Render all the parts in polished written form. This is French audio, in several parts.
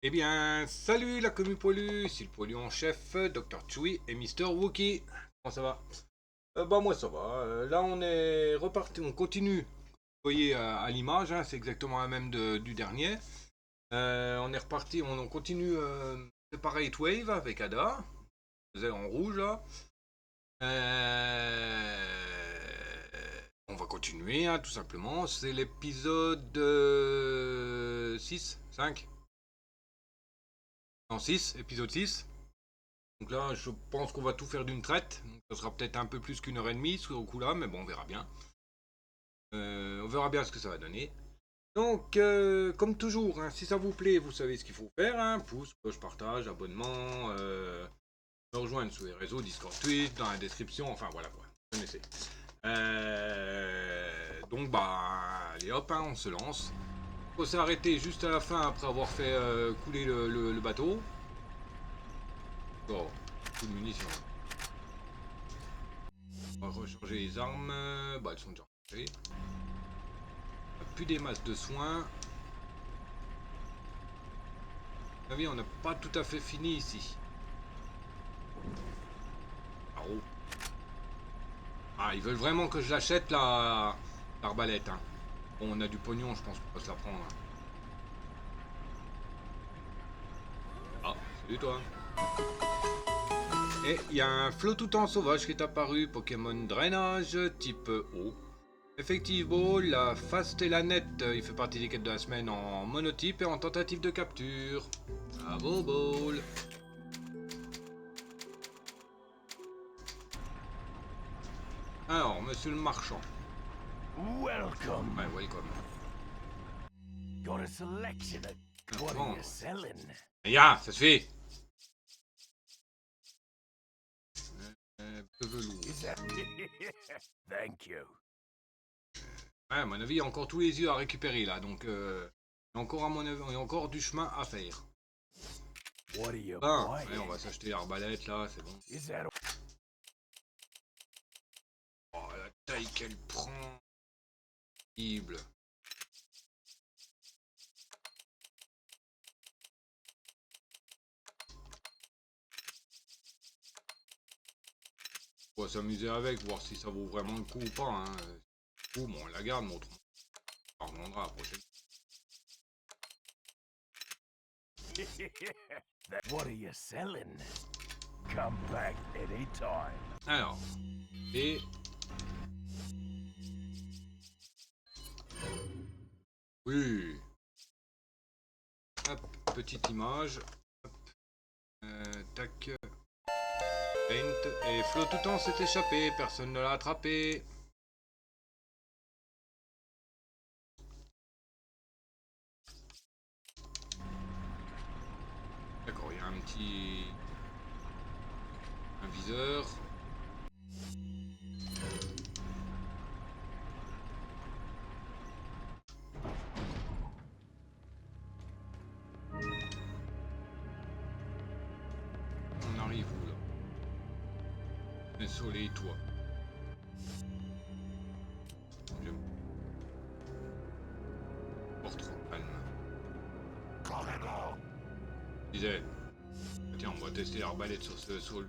Eh bien, salut la commu poilue, c'est le poilu en chef, Dr. Chewie et Mister Wookie. Comment ça va? Bah moi ça va. Là on est reparti, on continue. Vous voyez à l'image, hein, c'est exactement la même du dernier. On est reparti, on continue Separate Wave avec Ada. Vous êtes en rouge là. On va continuer, hein, tout simplement. C'est l'épisode 6, 5. Non, 6, épisode 6. Donc là, je pense qu'on va tout faire d'une traite. Donc ça sera peut-être un peu plus qu'une heure et demie ce coup-là, mais bon, on verra bien. On verra bien ce que ça va donner. Donc, comme toujours, hein, si ça vous plaît, vous savez ce qu'il faut faire. Hein, pouce, cloche, partage, abonnement, me rejoindre sur les réseaux, Discord, Twitch, dans la description, enfin voilà quoi. Vous connaissez. Donc, bah, allez hop, hein, on se lance. Faut s'arrêter juste à la fin après avoir fait couler le bateau. Bon, beaucoup de munitions. On va recharger les armes. Bah, elles sont déjà rechargées. Plus des masses de soins. Ah oui, on n'a pas tout à fait fini ici. Ah, oh. Ah, ils veulent vraiment que je l'achète l'arbalète. Hein. Bon, on a du pognon, je pense qu'on peut se la prendre. Hein. Ah, salut toi. Et il y a un Flottoutan sauvage qui est apparu, Pokémon drainage type eau. Effectivement, la Fastellanette, il fait partie des quêtes de la semaine en monotype et en tentative de capture. Bravo, Ball. Alors, monsieur le marchand. Welcome. Ouais, welcome. Got a selection of what are you selling? Ya, ça se fait. Peu velours. Thank you. Ouais, à mon avis, il y a encore tous les yeux à récupérer là, donc il y a encore à mon avis, il y a encore du chemin à faire. What are you Ben, buying? ouais, on va s'acheter l'arbalète là, c'est bon. Is that Oh, la taille qu'elle prend. Horrible. On va s'amuser avec, voir si ça vaut vraiment le coup ou pas. Hein. Ou bon, on la garde, mais autrement, on la revendra la prochaine. what are you selling? Come back anytime. Alors, et oui. Hop, petite image. Hop. Tac. Paint. Et Flo tout le temps s'est échappé, personne ne l'a attrapé. D'accord, il y a un petit... un viseur. On arrive où là? Le soleil, toi. Je me porte trop calme. Je disais, tiens, on va tester l'arbalète sur ce sol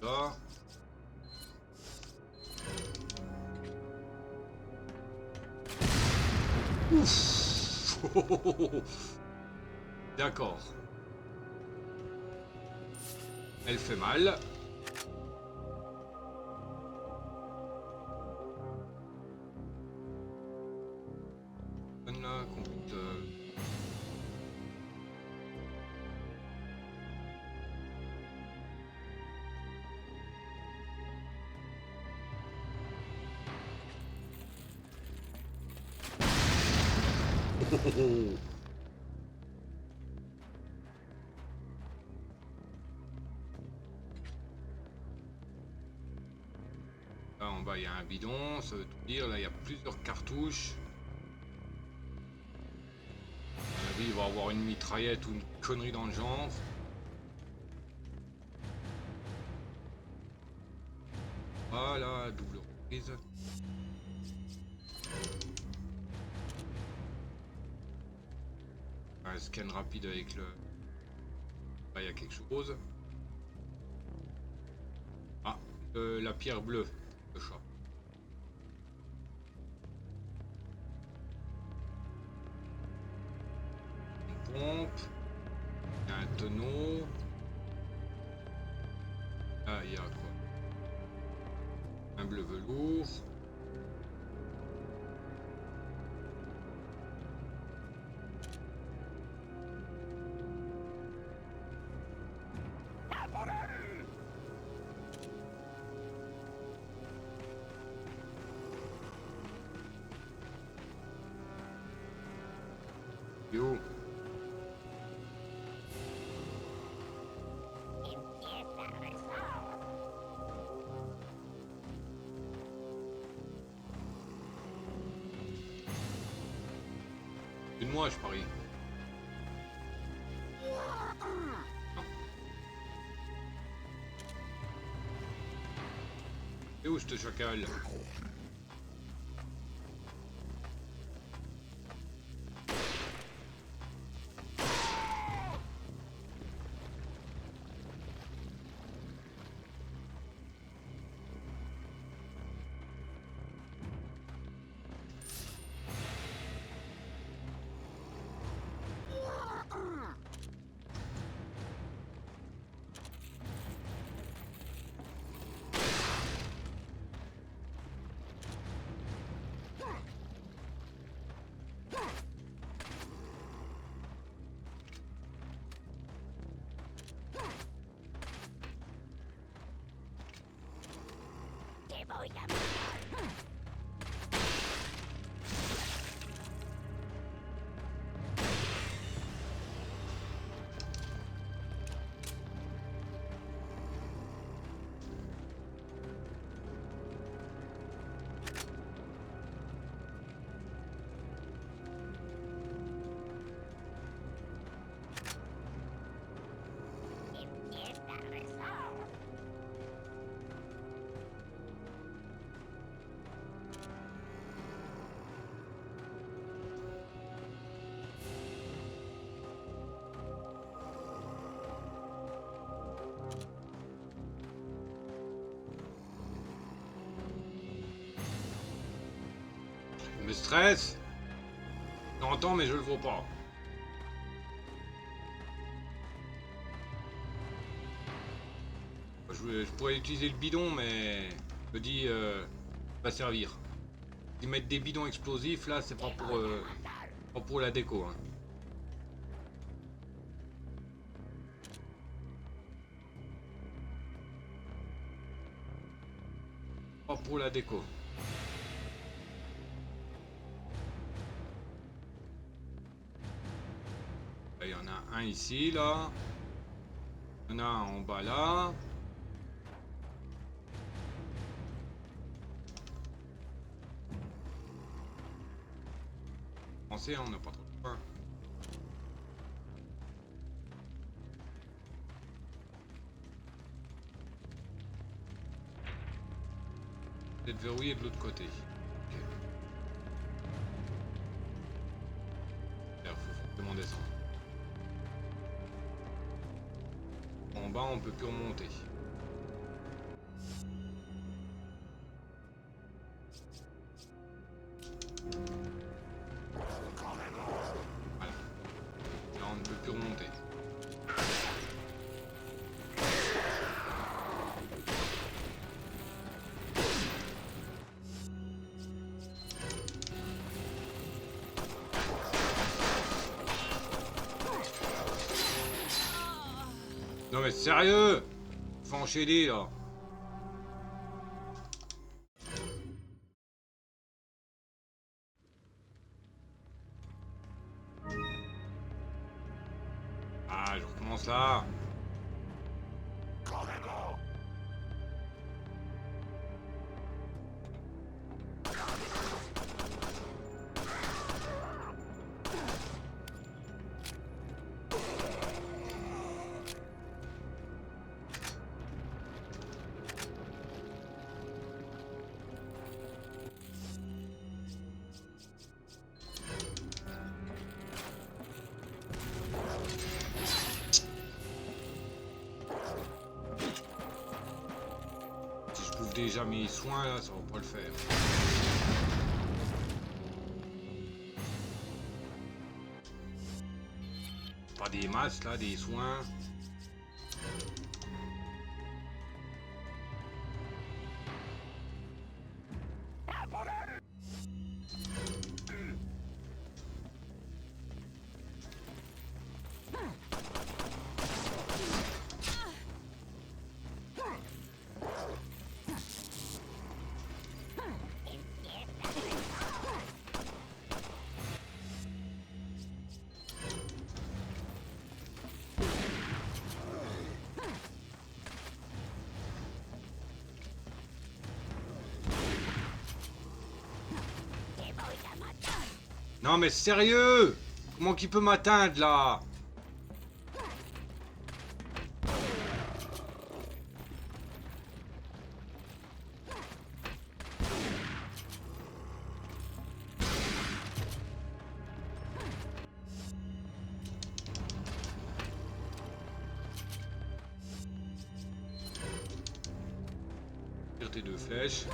là. Ouf. D'accord. Elle fait mal. Là, compte, Là en bas il y a un bidon, ça veut tout dire. Là il y a plusieurs cartouches. À mon avis, il va avoir une mitraillette ou une connerie dans le genre. Voilà, double reprise. Un scan rapide avec le Là, il y a quelque chose. Ah, la pierre bleue. Le chat. Une pompe. Il y a un tonneau. Là, il y a quoi? Un bleu velours. Yo. Une moi, je parie. Non. Et où ce chacal? Me stresse. J'entends mais je le vois pas. Je pourrais utiliser le bidon mais je me dis pas servir. Ils mettent des bidons explosifs là, c'est pas pour la déco. Hein. Pas pour la déco. Il y en a un ici là. Il y en a un en bas là. Pensez, on n'a pas trop de pain. Peut-être verrouillé de l'autre côté. Ok. Il faut forcément descendre. En bas, on peut plus remonter. Voilà. Là, on ne peut plus remonter. Non mais sérieux? Faut enchaîner là. Ah, je recommence là. déjà mes soins là, ça va pas le faire. Pas des masses là, des soins. Non mais sérieux! Comment qu'il peut m'atteindre là? Tire tes 2 flèches.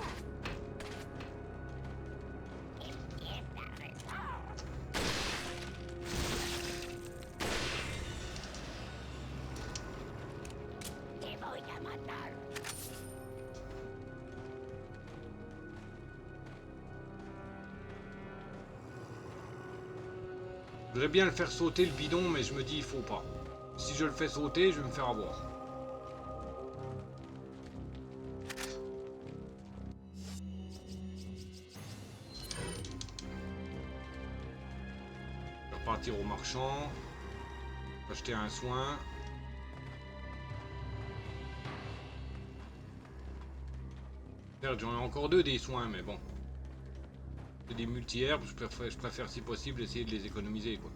Je voudrais bien le faire sauter le bidon, mais je me dis il faut pas. Si je le fais sauter, je vais me faire avoir. Je vais repartir au marchand. Acheter un soin. Certes, j'en ai encore 2 des soins, mais bon. C'est des multi-herbes, je préfère si possible essayer de les économiser quoi.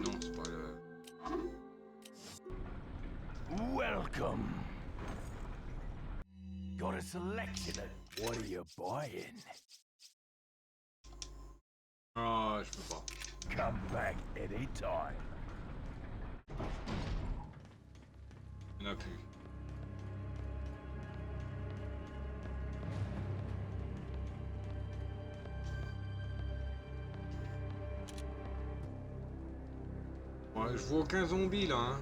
Non, c'est pas le... Welcome. Got a selection of what are you buying? Ah, je peux pas. Come back anytime. Il n'y en a plus. Ouais, je vois aucun zombie là. Hein.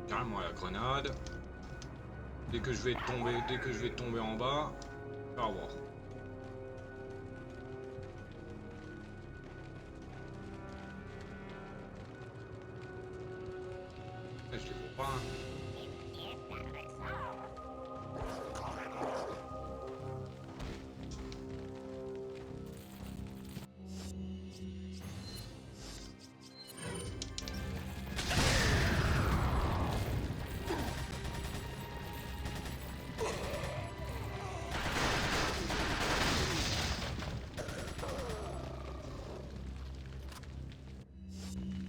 Carrément la grenade. Dès que je vais tomber en bas, on va voir. Je les vois pas. Hein.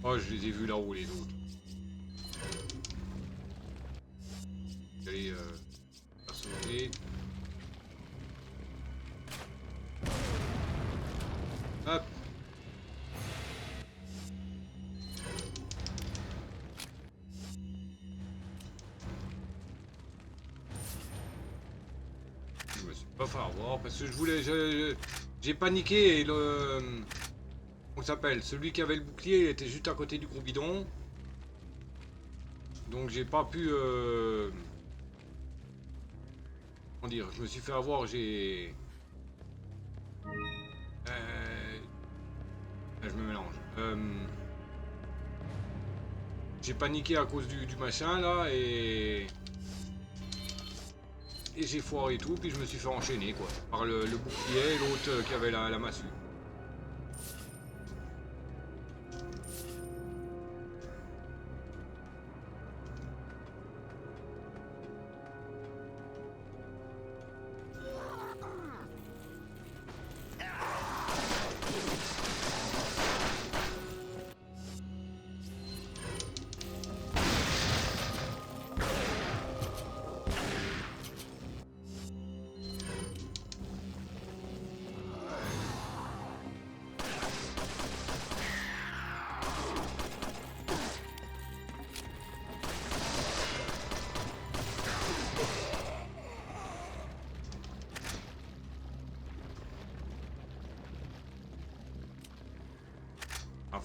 Oh, je les ai vus là-haut les autres. Allez, faire sauter. Hop. Je me suis pas fait avoir parce que je voulais... J'ai paniqué et le... On s'appelle, celui qui avait le bouclier, il était juste à côté du gros bidon. Donc j'ai pas pu... Comment dire, je me suis fait avoir, j'ai... Je me mélange. J'ai paniqué à cause du machin là et j'ai foiré et tout, puis je me suis fait enchaîner quoi. Par le bouclier et l'autre qui avait la massue.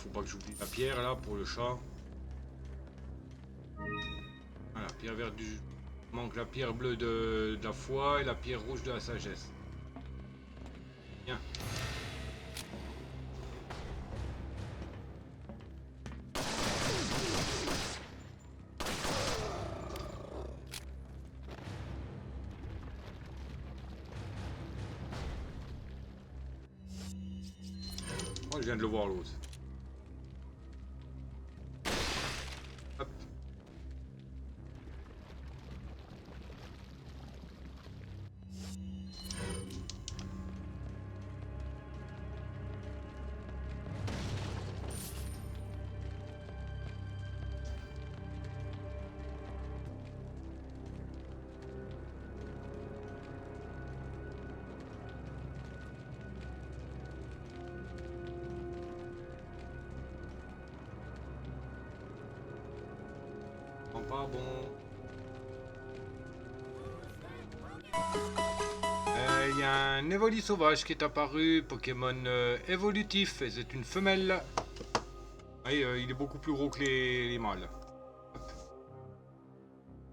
faut pas que j'oublie la pierre là pour le chat. Voilà, pierre verte du... Il manque la pierre bleue de la foi et la pierre rouge de la sagesse. Bien. Oh, je viens de le voir l'autre. Hop. Pas bon. Il y a un Evoli sauvage qui est apparu, Pokémon évolutif, et c'est une femelle. Oui, il est beaucoup plus gros que les mâles. Hop.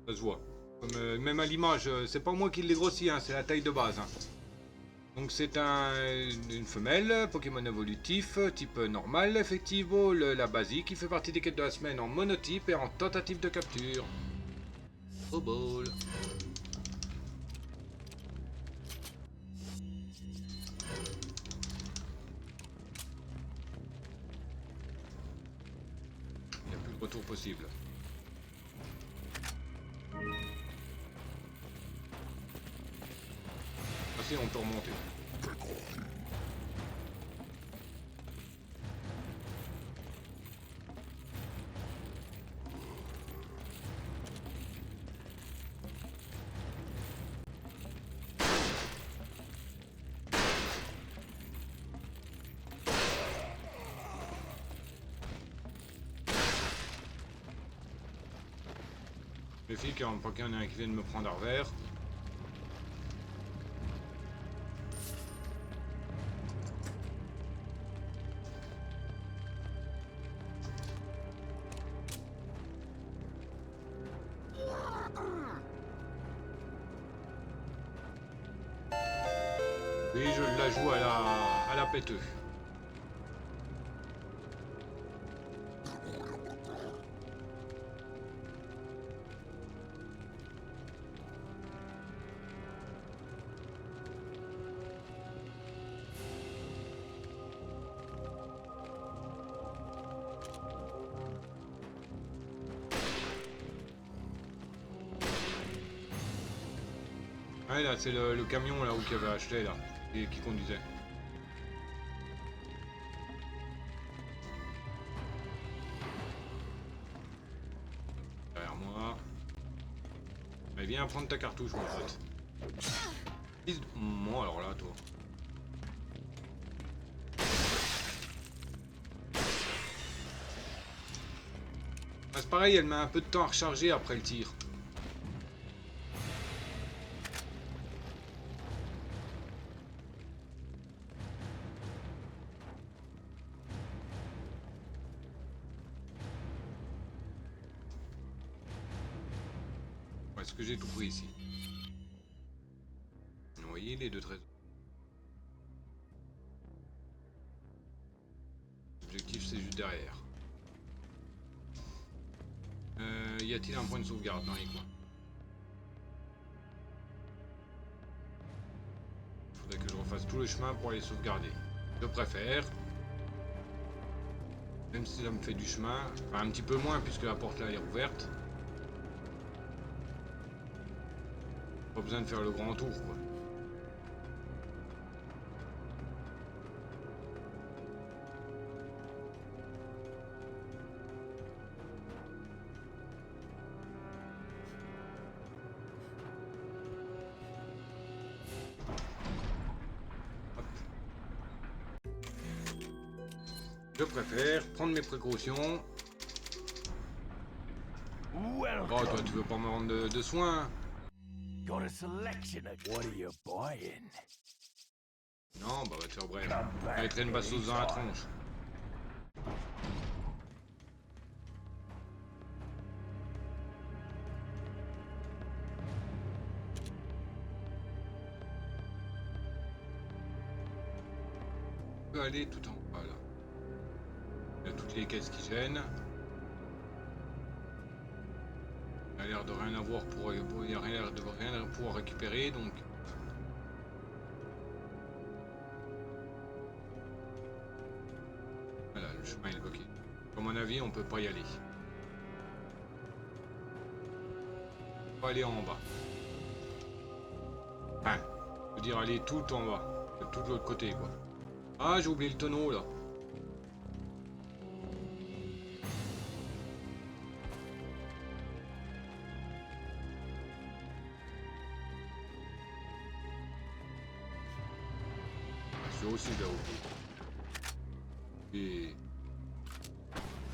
Ça se voit. Comme, même à l'image, c'est pas moi qui l'ai grossi, hein, c'est la taille de base. Hein. Donc c'est une femelle, Pokémon évolutif, type normal, effectivement, la basique, qui fait partie des quêtes de la semaine en monotype et en tentative de capture. Au bol. Il n'y a plus de retour possible. Ah si, on peut remonter. Les filles, pas qu'il y en a un qui vient de me prendre à revers. Oui, je la joue à la péteux. Ouais, là, c'est le camion là où qu'il avait acheté là, et qui conduisait. Derrière moi. Mais viens prendre ta cartouche, mon pote. Moi, alors là, toi. Ah, c'est pareil, elle met un peu de temps à recharger après le tir. Est-ce que j'ai tout pris ici? Oui, les deux trésors. L'objectif, c'est juste derrière. Y a-t-il un point de sauvegarde dans les coins? Faudrait que je refasse tout le chemin pour aller sauvegarder. Je préfère. Même si ça me fait du chemin. Enfin, un petit peu moins puisque la porte là est ouverte. Pas besoin de faire le grand tour, quoi. Je préfère prendre mes précautions. Oh, toi, tu veux pas me rendre de soins? Got a selection of what are you buying? Non, bah va te faire bref. J'allais te une bastos dans la tronche. peut aller tout en bas là. Il y a toutes les caisses qui gênent. Il a l'air de rien avoir pour... Il a l'air de rien pouvoir récupérer, donc... Voilà, le chemin est bloqué. À mon avis, on peut pas y aller. On va aller en bas. Enfin, je veux dire aller tout en bas. Tout de l'autre côté, quoi. Ah, j'ai oublié le tonneau, là. Celui-là aussi, je l'ai oublié.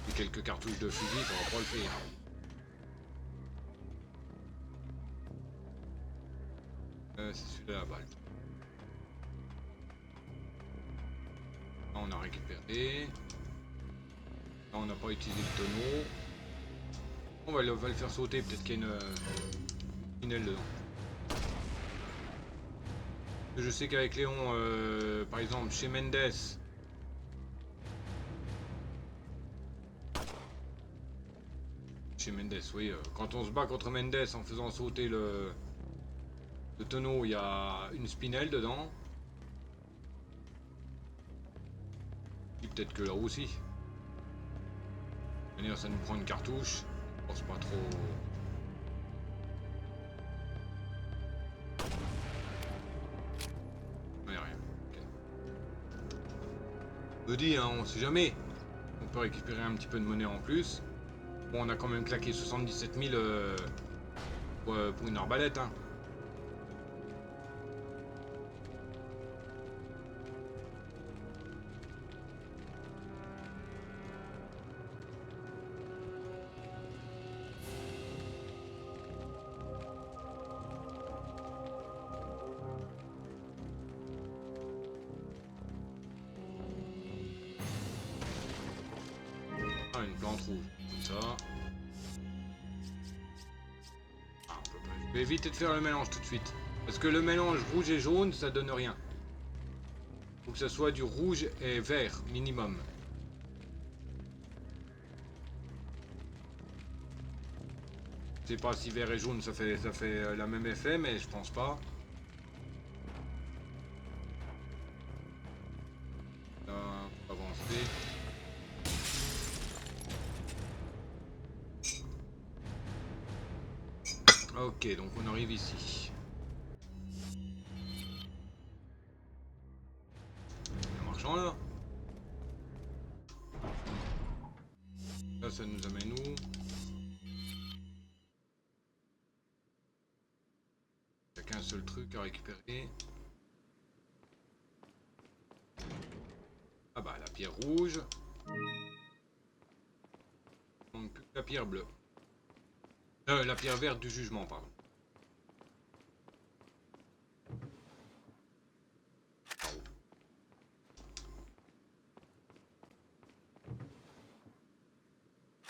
Et quelques cartouches de fusil, ça va pas le faire. C'est celui-là la balle. Là, on a récupéré. Là, on n'a pas utilisé le tonneau. On va le faire sauter, peut-être qu'il y a une aile dedans. Je sais qu'avec Léon, par exemple, chez Mendes, oui, quand on se bat contre Mendes en faisant sauter le tonneau, il y a une spinelle dedans. Et peut-être que là aussi. D'ailleurs, ça nous prend une cartouche. Je pense pas trop. Il n'y a rien. Okay. Je me dis, hein, on sait jamais. On peut récupérer un petit peu de monnaie en plus. Bon, on a quand même claqué 77 000 pour une arbalète. Hein. Ah, une plante rouge, comme ça. Ah, on peut pas. Je vais éviter de faire le mélange tout de suite. Parce que le mélange rouge et jaune, ça donne rien. Faut que ça soit du rouge et vert, minimum. Je sais pas si vert et jaune ça fait la même effet, mais je pense pas. Là, on va avancer. Ok, donc on arrive ici. Un marchand là. Là, ça nous amène où? Il n'y a qu'un seul truc à récupérer. Ah bah la pierre rouge. Donc plus que la pierre bleue. La pierre verte du jugement, pardon.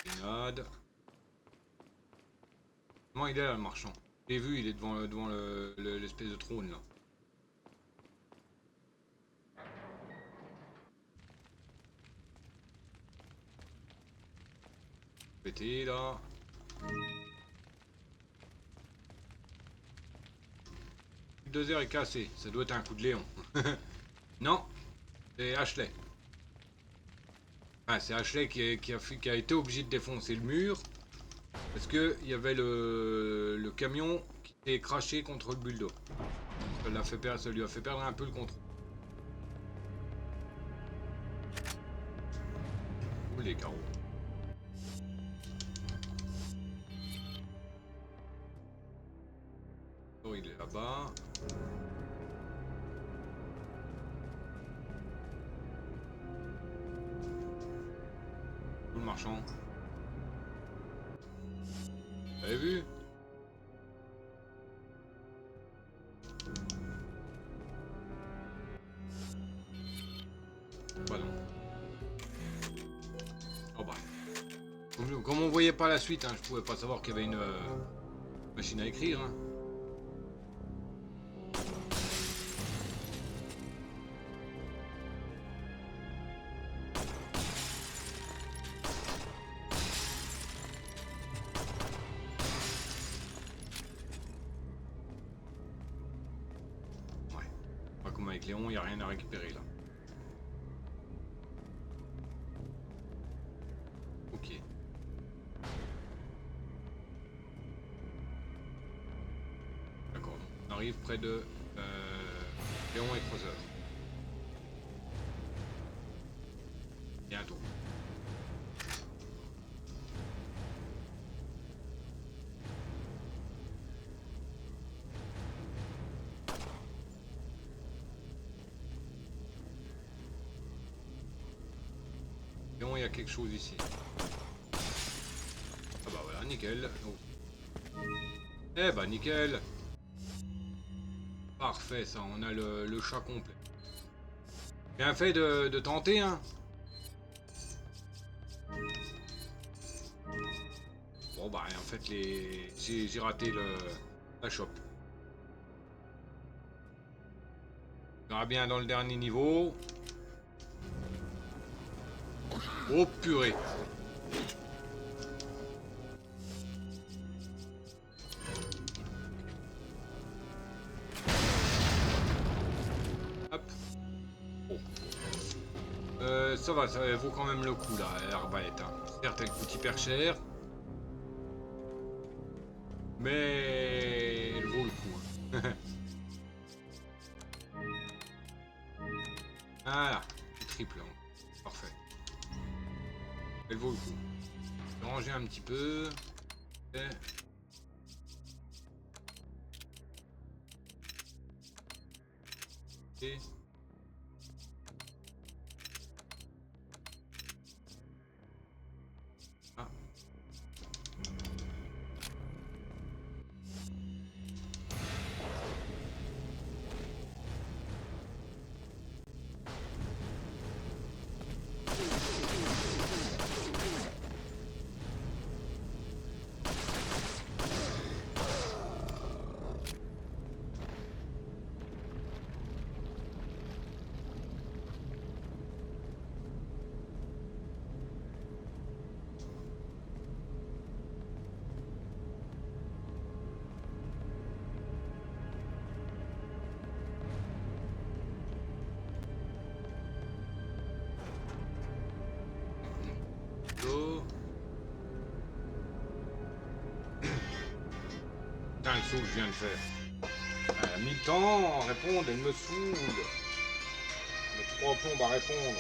Grenade. Comment il est là le marchand? J'ai vu, il est devant l'espèce de trône là. Pété là. Le 2 heures est cassé, ça doit être un coup de Léon. Non, c'est Ashley. Ah, c'est Ashley qui a été obligé de défoncer le mur. Parce que il y avait le camion qui s'est craché contre le bulldo. Ça lui a fait perdre un peu le contrôle. Où les carreaux? Oh, il est là-bas. Où le marchand? Vous avez vu? Bah non. Oh bah. Comme on voyait pas la suite, hein, je pouvais pas savoir qu'il y avait une machine à écrire. Hein. avec Léon, il n'y a rien à récupérer là. Ok. D'accord, on arrive près de Léon et Creuser. Bientôt. Léon, il y a quelque chose ici. Ah bah voilà, nickel. Oh. Eh bah nickel. Parfait, ça, on a le chat complet. Bien fait de tenter, hein. Bon bah en fait j'ai raté la chope. On verra bien dans le dernier niveau. Oh purée. Hop. Oh. Ça va, ça vaut quand même le coup là, l'arbalète. Hein. Certes elle coûte hyper cher. Mais elle vaut le coup. Hein. Voilà, triple. Hein. Parfait. Elle vaut le coup. Je vais ranger un petit peu. Et... Ah. Putain, le saut que je viens de faire. Elle a mis le temps à répondre, elle me saoule. Elle met 3 plombes à répondre.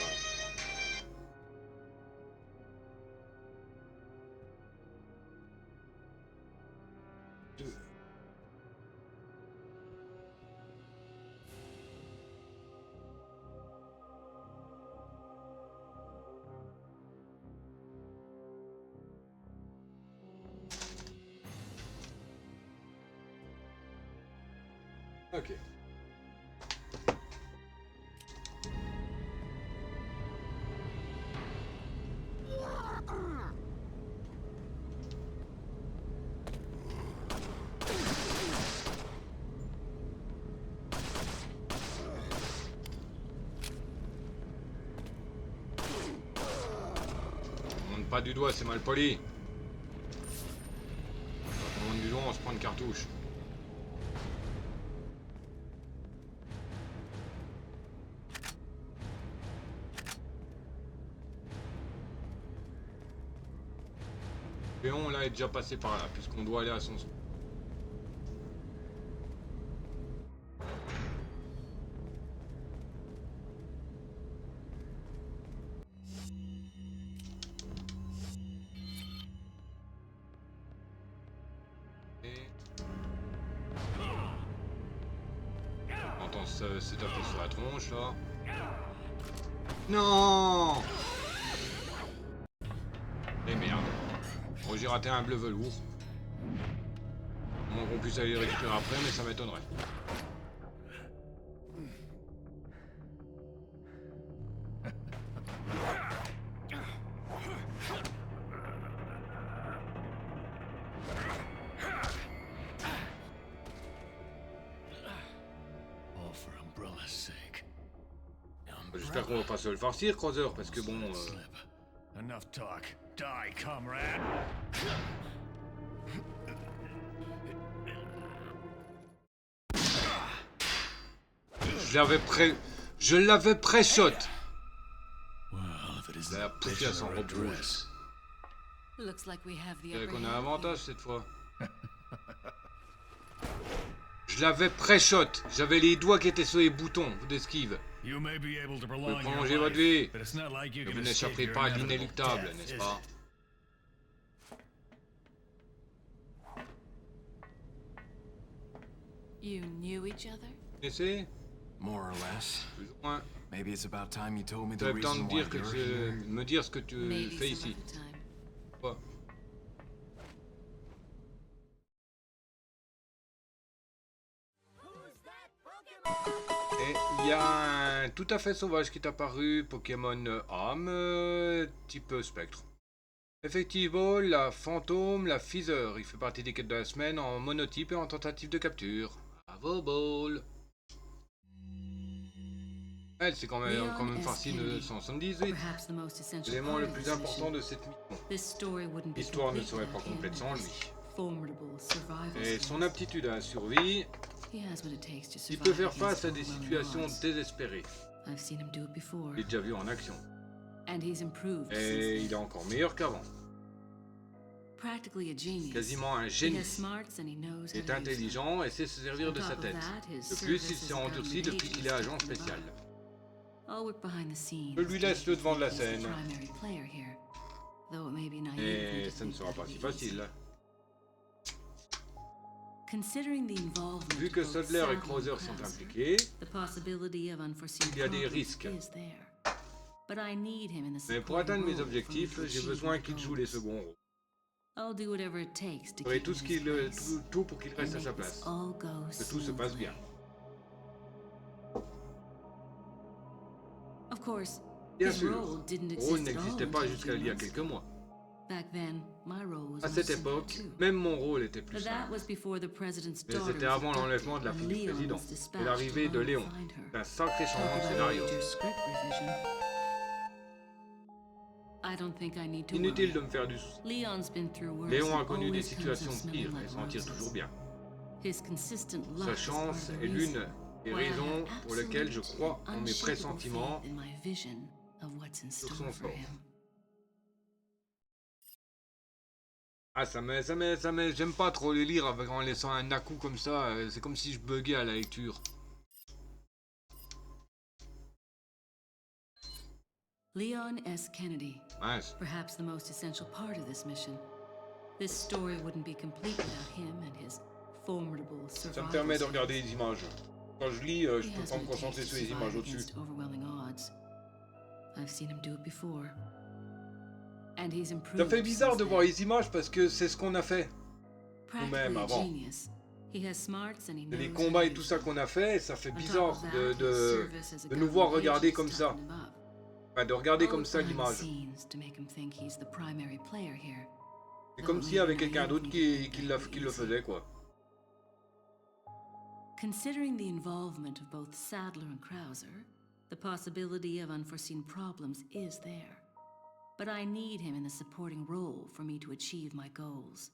Ok. On monte pas du doigt, c'est mal poli. Quand on monte du doigt, on se prend une cartouche. Léon là est déjà passé par là, puisqu'on doit aller à son... On entend se taper sur la tronche là. Non. Et merde. Bon, j'ai raté un bleu velours. Moins qu'on puisse aller le récupérer après, mais ça m'étonnerait. J'espère qu'on va pas se le farcir, Creuser, parce que bon... Enough talk. Die, comrade. Je l'avais pré-shot. Well, if it isn't La the bitch poussière in sans the red robe rouge. dress. Looks like we have the Je dirais upper qu'on a un hand avantage here. cette fois. Je l'avais pré-shot. J'avais les doigts qui étaient sur les boutons d'esquive. You may be able to Vous pouvez prolong your prolonger votre life, vie. but it's not like you Mais can vous escape n'échapperez your pas à inevitable l'inéluctable, death, n'est-ce is pas? You knew each other? Vous connaissez? More or less. Plus ou moins. Maybe it's about time you told me Vous the avez le temps de reason why dire que you're here. me dire ce que tu Maybe fais some ici. other time. Quoi? Et il y a un tout à fait sauvage qui est apparu, Pokémon âme, type spectre. Effectivement, la fantôme, la Feather. Il fait partie des quêtes de la semaine en monotype et en tentative de capture. Bravo, Ball. Elle, c'est quand même facile de 178. Perhaps the most essential L'élément part le of plus this important mission. de cette mission. This story wouldn't be L'histoire ne complete serait pas without him complète sans and lui. his formidable survival Et son skills. aptitude à la survie, He has what it takes to il survive peut faire against face à des overwhelming situations odds. désespérées. I've seen him do it before, Je l'ai déjà vu en action. and he's improved Et since il est then. encore meilleur qu'avant. Practically a genius. Quasiment un He génie. has smarts and he knows Il how est to use them. intelligent et sait se servir de On sa top of tête. that, his De plus, il service s'est as a endurci government depuis qu'il est agent agent stepped him spécial. up. I'll work behind the scenes. Je lui laisse to le devant de la make him scène. the primary player here, though it may be naive Et to ça ne think sera that'll pas si be facile. easy. Considering the involvement Vu que of both Sadler et Sadler and Krauser sont Krauser, impliqués, the possibility of unforeseen il y a des problems risques. is there. But I need him in the mais pour supporting atteindre mes role for me objectifs, to j'ai achieve besoin my qu'il joue les goals. seconds rôles. I'll do whatever it takes to Je ferai keep tout, him ce in qu'il, his place tout pour qu'il and reste à make sa this place. all go Que tout se passe bien. smoothly. Of course, Bien his sûr, role didn't le rôle exist at all n'existait pas until a jusqu'à few il y a months quelques ago. mois. Back then, my role was À much cette simpler époque, too. même mon rôle était plus But that simple. was before the president's Mais daughter c'était was avant l'enlèvement abducted de la and fille du Leon président was et dispatched l'arrivée de alone to Léon. find her. C'est un sacré Talk changement de about a scénario. major script revision. I don't think I need to Inutile de worry. me faire du souci. Leon's been through worse Léon a and connu des always comes out situations smelling pires like et s'en tire roses. toujours bien. His consistent luck Sa is part chance of the est l'une reason des why I have raisons pour lesquelles je absolute crois en mes unshakable pressentiments faith in my vision of what's in sur store son for sort. him. Ah, j'aime pas trop les lire en laissant un à-coup comme ça. C'est comme si je buguais à la lecture. Leon S. Kennedy, Mince. perhaps the most essential part of this mission. This story wouldn't be complete without him and his formidable Ça me survival permet de skills. regarder les images. Quand je lis, je He peux has pas me what it concentrer takes sur to les images survive au-dessus. against overwhelming odds. I've seen him do it before. And he's improved Ça fait bizarre since de then. voir les images parce que c'est ce qu'on a fait. Practically nous-mêmes a avant. genius. He has smarts and he Les knows how combats to et tout use ça them. qu'on a fait, ça fait On top bizarre of that, his service as a de nous voir government regarder agent comme has ça. toughened him up. Enfin, de regarder I'll comme look ça behind the l'image. scenes to make him think he's the primary player here. C'est Though comme it s'il may y avait be quelqu'un naive d'autre of me to think qui that'll be le easy. faisait, quoi. Considering the involvement of both Sadler and Krauser, the possibility of unforeseen problems is there. But I need him in the supporting role for me to achieve my goals.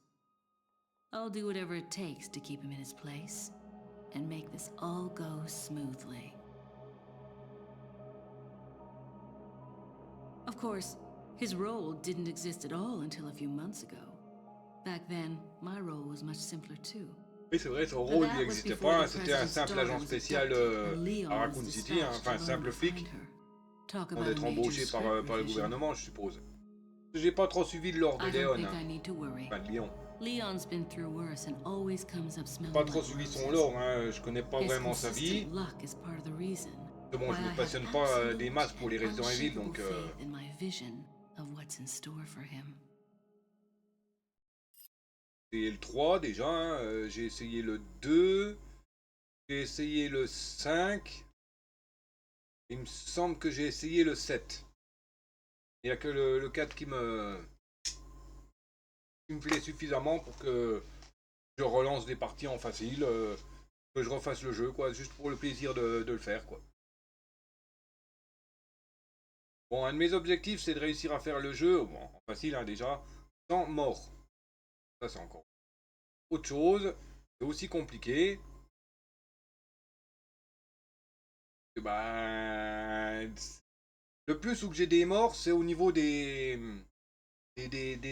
I'll do whatever it takes to keep him in his place and make this all go smoothly. Of course, his role didn't exist at all until a few months ago. Back then, my role was much simpler too. Oui, c'est vrai, son But rôle, that il was n'existait before pas. the C'était un president's simple daughter agent was spécial abducted and Leon à was Raccoon City, hein, dispatched enfin un alone simple to flic, find her. Talk pour about a être major embauché par script le revision. gouvernement, je suppose. J'ai pas trop suivi l'ordre de I don't Léon, think I hein. need to worry. Enfin de Léon. Leon's been through worse and always comes up smelling Pas trop like suivi son roses. lore, hein. Je connais pas His vraiment sa vie. consistent luck is part of the reason Mais bon, why je I me have passionne pas des absolute masses pour les and Resident Evil, unshakable donc faith in my vision of what's in store for him. j'ai essayé le 3 déjà, hein. J'ai essayé le 2, j'ai essayé le 5, il me semble que j'ai essayé le 7. Il n'y a que le 4 qui me plaît suffisamment pour que je relance des parties en facile, que je refasse le jeu, quoi, juste pour le plaisir de le faire, quoi. Bon, un de mes objectifs, c'est de réussir à faire le jeu, bon, en facile, hein, déjà, sans mort. Ça, c'est encore autre chose, c'est aussi compliqué. bah, le plus où j'ai des morts, c'est au niveau des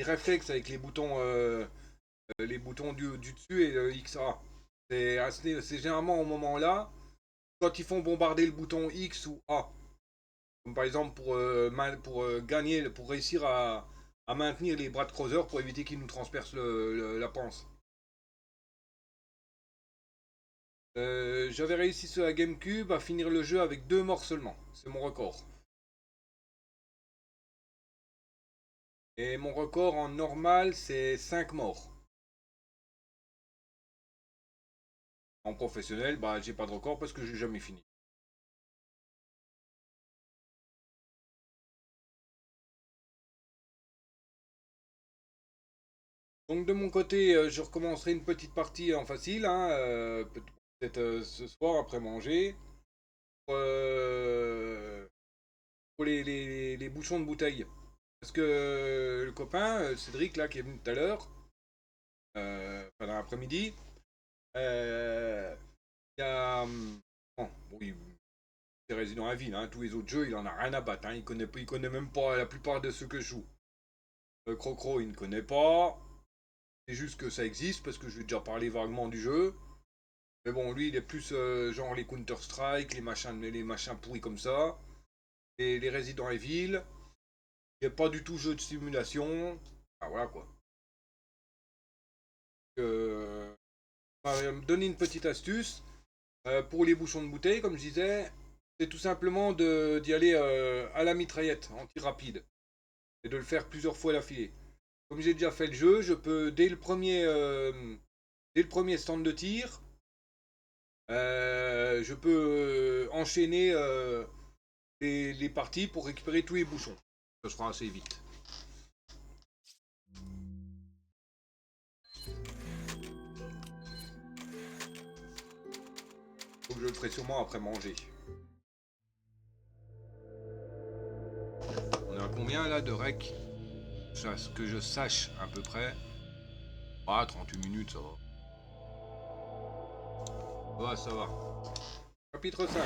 réflexes avec les boutons du dessus et le XA. C'est généralement au moment là, quand ils font bombarder le bouton X ou A. Comme par exemple pour gagner, pour réussir à maintenir les bras de Krauser pour éviter qu'ils nous transpercent la panse. J'avais réussi sur la GameCube à finir le jeu avec 2 morts seulement. C'est mon record. Et mon record en normal, c'est 5 morts. En professionnel, bah j'ai pas de record parce que j'ai jamais fini. Donc de mon côté, je recommencerai une petite partie en facile, hein, peut-être ce soir après manger. Pour les bouchons de bouteille. Parce que le copain, Cédric, là, qui est venu tout à l'heure, pendant l'après-midi, il y a... Bon, oui, c'est Resident Evil, hein, tous les autres jeux, il en a rien à battre, hein, il connaît même pas la plupart de ceux que je joue. Crocro, il ne connaît pas. C'est juste que ça existe, parce que je lui ai déjà parlé vaguement du jeu. Mais bon, lui, il est plus genre les Counter-Strike, les machins pourris comme ça. Et les Resident Evil. Il n'y a pas du tout jeu de simulation. Ah voilà quoi. On va me donner une petite astuce. Pour les bouchons de bouteille, comme je disais, c'est tout simplement d'y aller à la mitraillette, en tir rapide. Et de le faire plusieurs fois d'affilée. Comme j'ai déjà fait le jeu, je peux, dès le premier stand de tir, je peux enchaîner les parties pour récupérer tous les bouchons. Ça sera assez vite. Donc je le ferai sûrement après manger. On est à combien là de rec? Que je sache à peu près. Ah, 38 minutes, ça va. Ouais, ça va. Chapitre 5.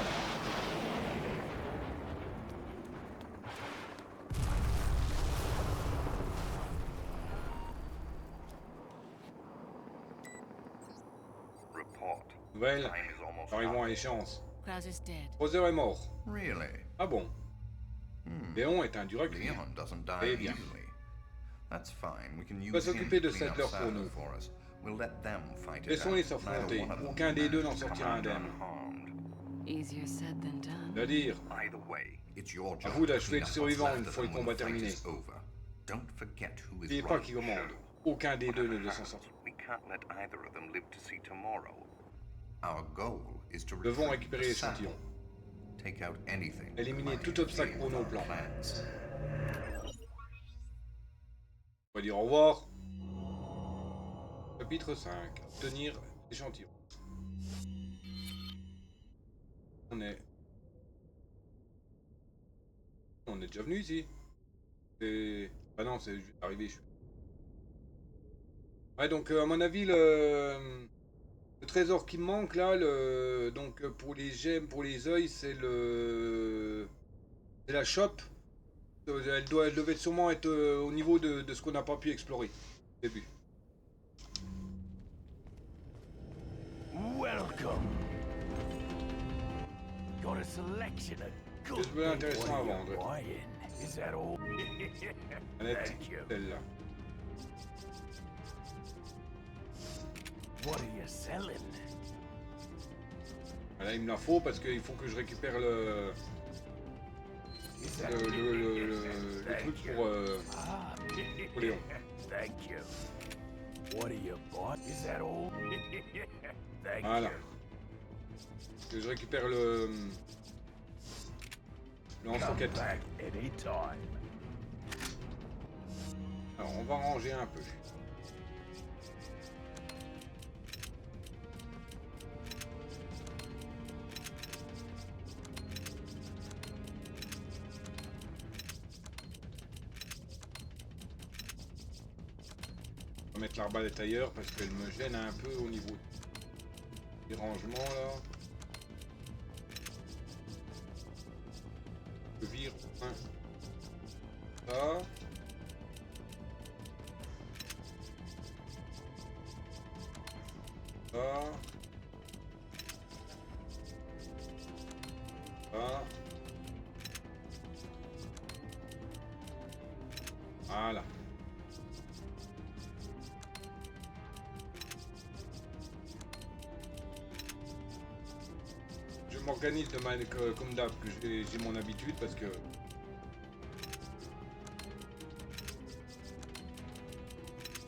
Nouvelle. Arrivons à l'échéance. Krauser's dead. Krauser est mort. Really? Ah bon? Léon est un dur à cuire. Leon doesn't Eh die bien. easily. That's fine. We can Va use him s'occuper to de clean up Settler pour Sadler nous. for us. We'll let them fight it Laissons-les out. s'affronter. Neither one of them Aucun des deux n'en managed to sortira come out indemne. unharmed. Easier said than done. C'est-à-dire, Either way, it's your à job vous to d'achever clean le up survivant what's une left fois of le them combat when the terminé. fight is over. Don't forget who is N'oubliez pas running qui the commande. show. Aucun des deux ne Whatever doit s'en happens, sortir. we can't let either of them live to see tomorrow. Our goal is to Devons retrieve récupérer the l'échantillon. sample. Take out anything that Éliminer might tout obstacle interfere pour with nos our plans. plans. On va dire au revoir. Chapitre 5. Obtenir l'échantillon. On est déjà venu ici. Ah non, c'est juste arrivé. Ouais, donc à mon avis, le trésor qui me manque là, donc pour les gemmes, pour les œils, c'est la shop. Elle devait sûrement être au niveau de ce qu'on n'a pas pu explorer au début. Welcome. Got a selection of good Qu'est-ce que vous avez intéressant à What are vendre? you buying? Is that all? Manette, Thank you. celle-là. What are you selling? Là, il me la faut parce qu'il faut que je récupère le Is that truc pour Léon. Thank you. What are you bought? Is that all? Thank Voilà. you. Que je récupère le Come lance-roquette. back anytime. Alors, on va ranger un peu. On va mettre l'arbalète ailleurs parce qu'elle me gêne un peu au niveau des rangements là. Je vire un. Ça. Ça. Ça. Voilà. Je m'organise de manière comme d'hab, que j'ai mon habitude parce que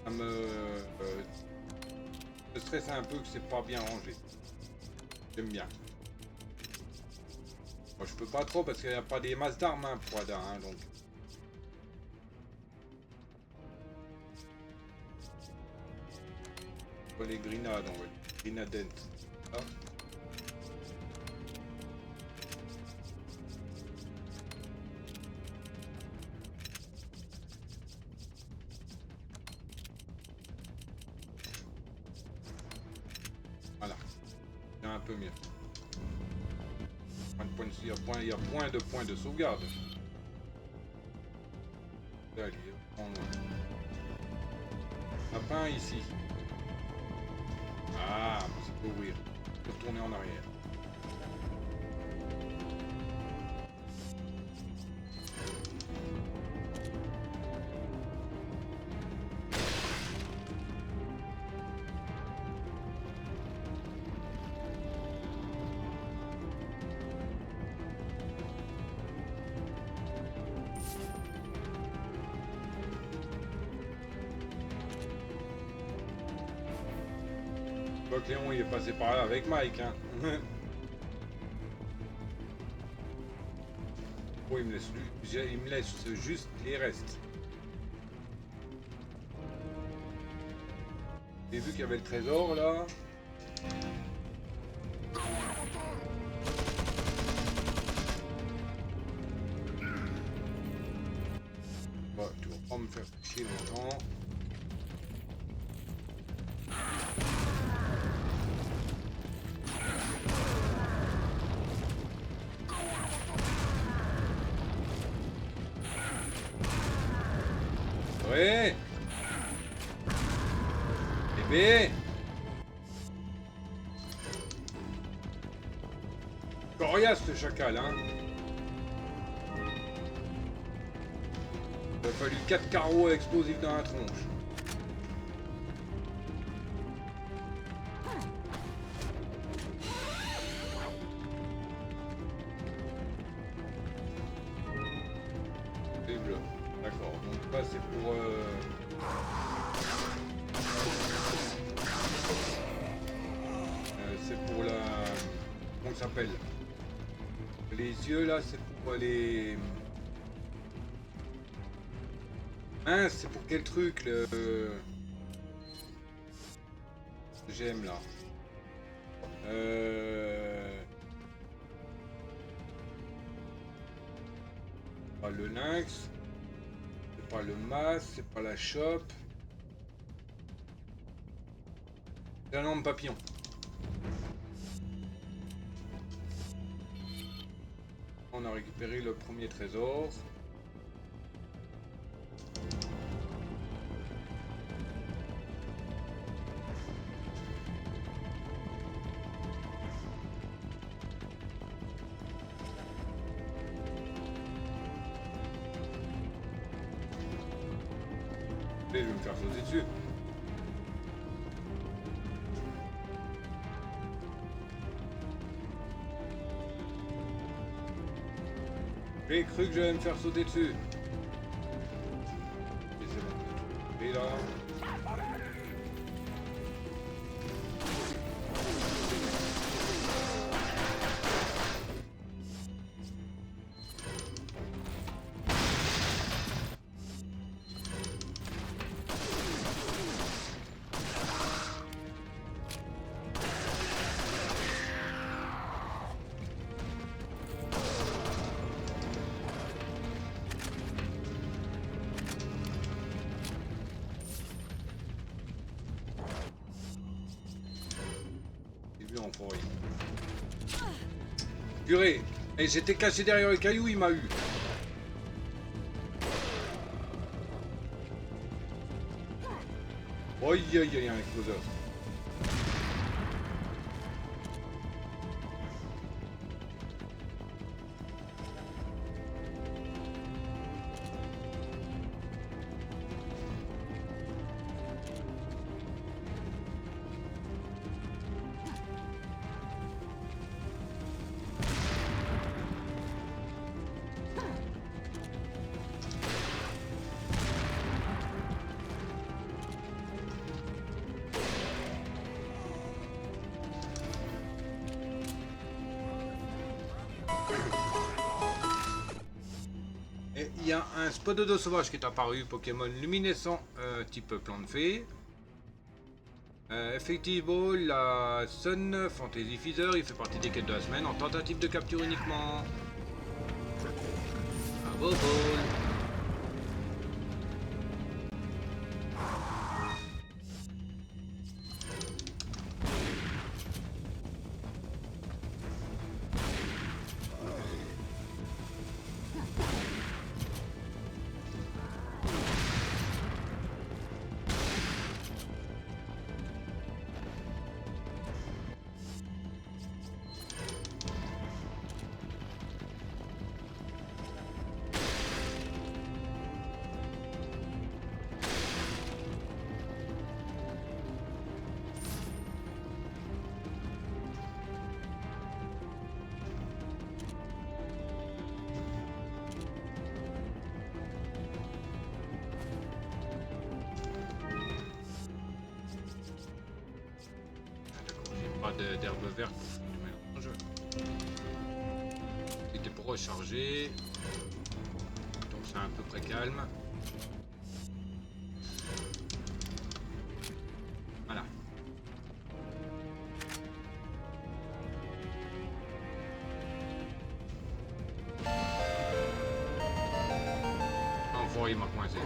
ça me stresse un peu que c'est pas bien rangé. J'aime bien. Moi, je peux pas trop parce qu'il n'y a pas des masses d'armes hein, pour Ada, hein, donc. Les grenades, on va dire. Grenadent. Ah. Voilà. C'est un peu mieux. Il y a point de sauvegarde. Allez, on lapin ici. Ah, c'est pour ouvrir. Je peux retourner en arrière. Léon il est passé par là avec Mike hein. Oh, il me laisse juste les restes. J'ai vu qu'il y avait le trésor là. Bon, tu vas pas me faire chier longtemps. Ouais. Bébé. Coriace ce chacal hein. Il a fallu 4 carreaux explosifs dans la tronche. C'est bleu. D'accord, donc ça c'est pour... c'est pour la... Comment ça s'appelle? Les yeux là, c'est pour les... Hein, c'est pour quel truc le... J'aime là. Pas le lynx. C'est pas le mas, c'est pas la chope. C'est un homme papillon. On a récupéré le premier trésor. Je vais me faire sauter dessus. J'ai cru que j'allais me faire sauter dessus. Et c'est bon. Et là. En forêt. Purée. Et j'étais caché derrière le caillou, il m'a eu. Aïe aïe aïe, un exploseur. Et il y a un Spododo sauvage qui est apparu, Pokémon luminescent, type plante fée. Effectivement, la Sun Fantasy Feather, il fait partie des quêtes de la semaine en tentative de capture uniquement. Un beau bol. D'herbe verte pour faire du mélange. C'était pour recharger. Donc c'est à peu près calme. Voilà. Envoie, il m'a coincé.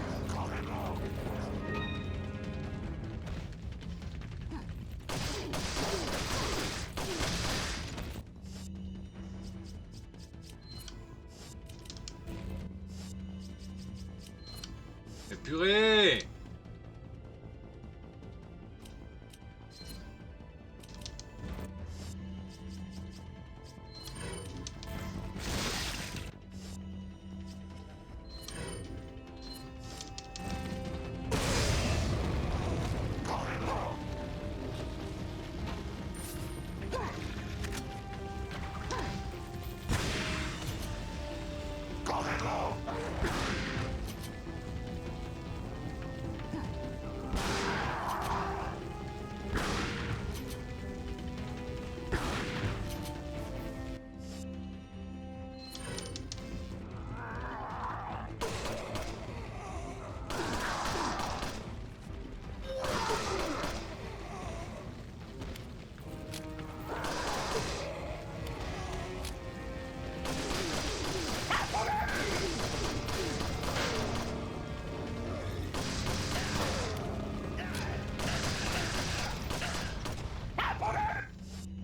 Purée!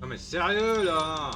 Non mais sérieux là!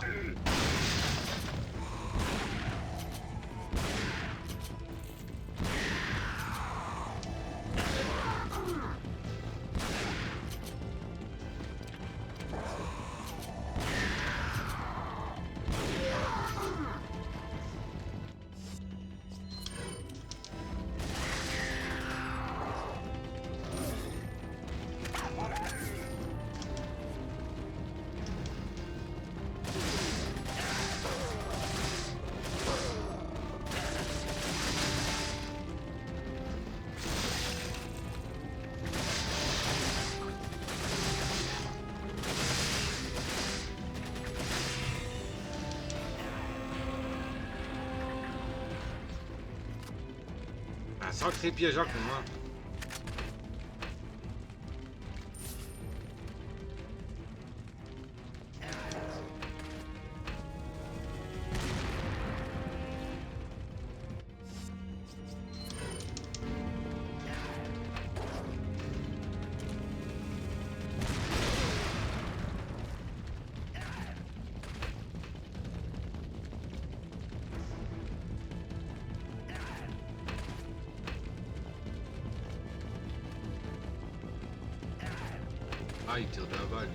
Un sacré piège à con, hein. Ah, il tire de la balle.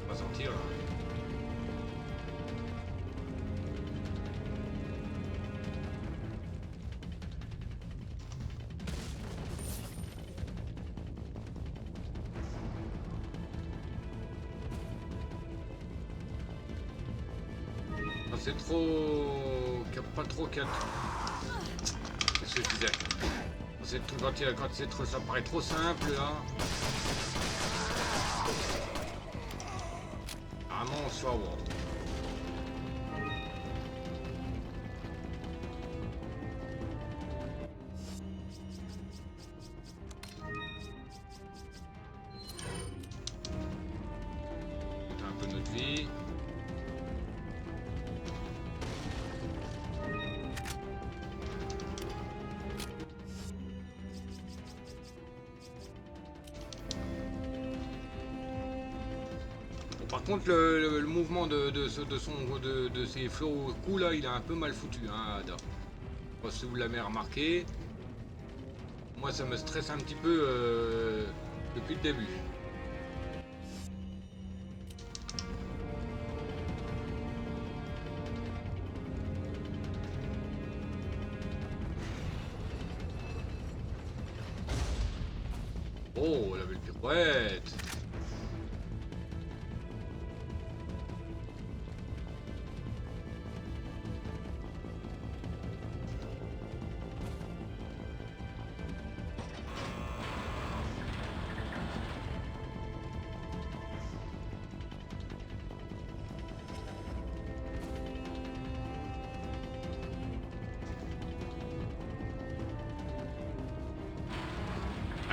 On va sortir là. Ah, c'est trop... Pas trop 4. C'est ce que je disais. Quand c'est trop... Ça paraît trop simple là. Vraiment, on se fait avoir. On a un peu notre vie. Par contre, le mouvement de ces flots coups là, il est un peu mal foutu, hein, Ada. Je sais pas si vous l'avez remarqué. Moi, ça me stresse un petit peu depuis le début. Oh, la belle pirouette.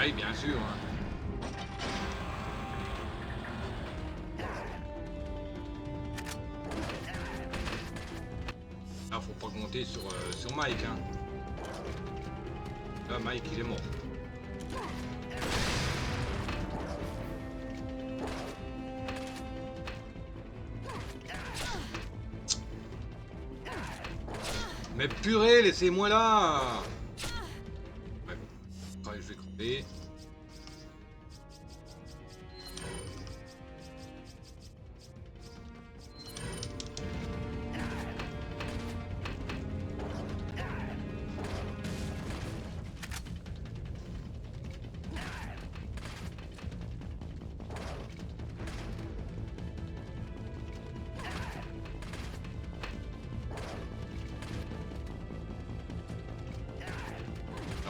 Ah oui, bien sûr. Hein. Là, faut pas compter sur Mike. Hein. Là, Mike, il est mort. Mais purée, laissez-moi là. Ouais, bon. Je vais crever.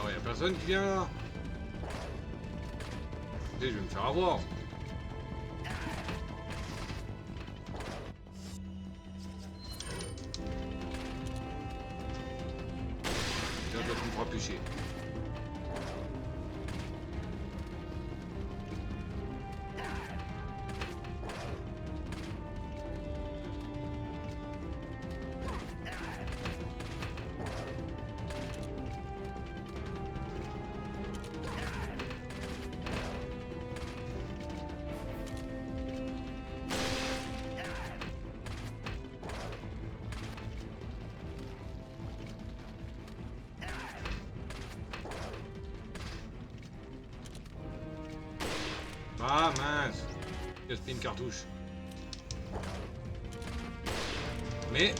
Ah ouais, y'a personne qui vient là. Je vais me faire avoir. Là, tu me feras pêcher. Ah mince, gaspille une cartouche. Mais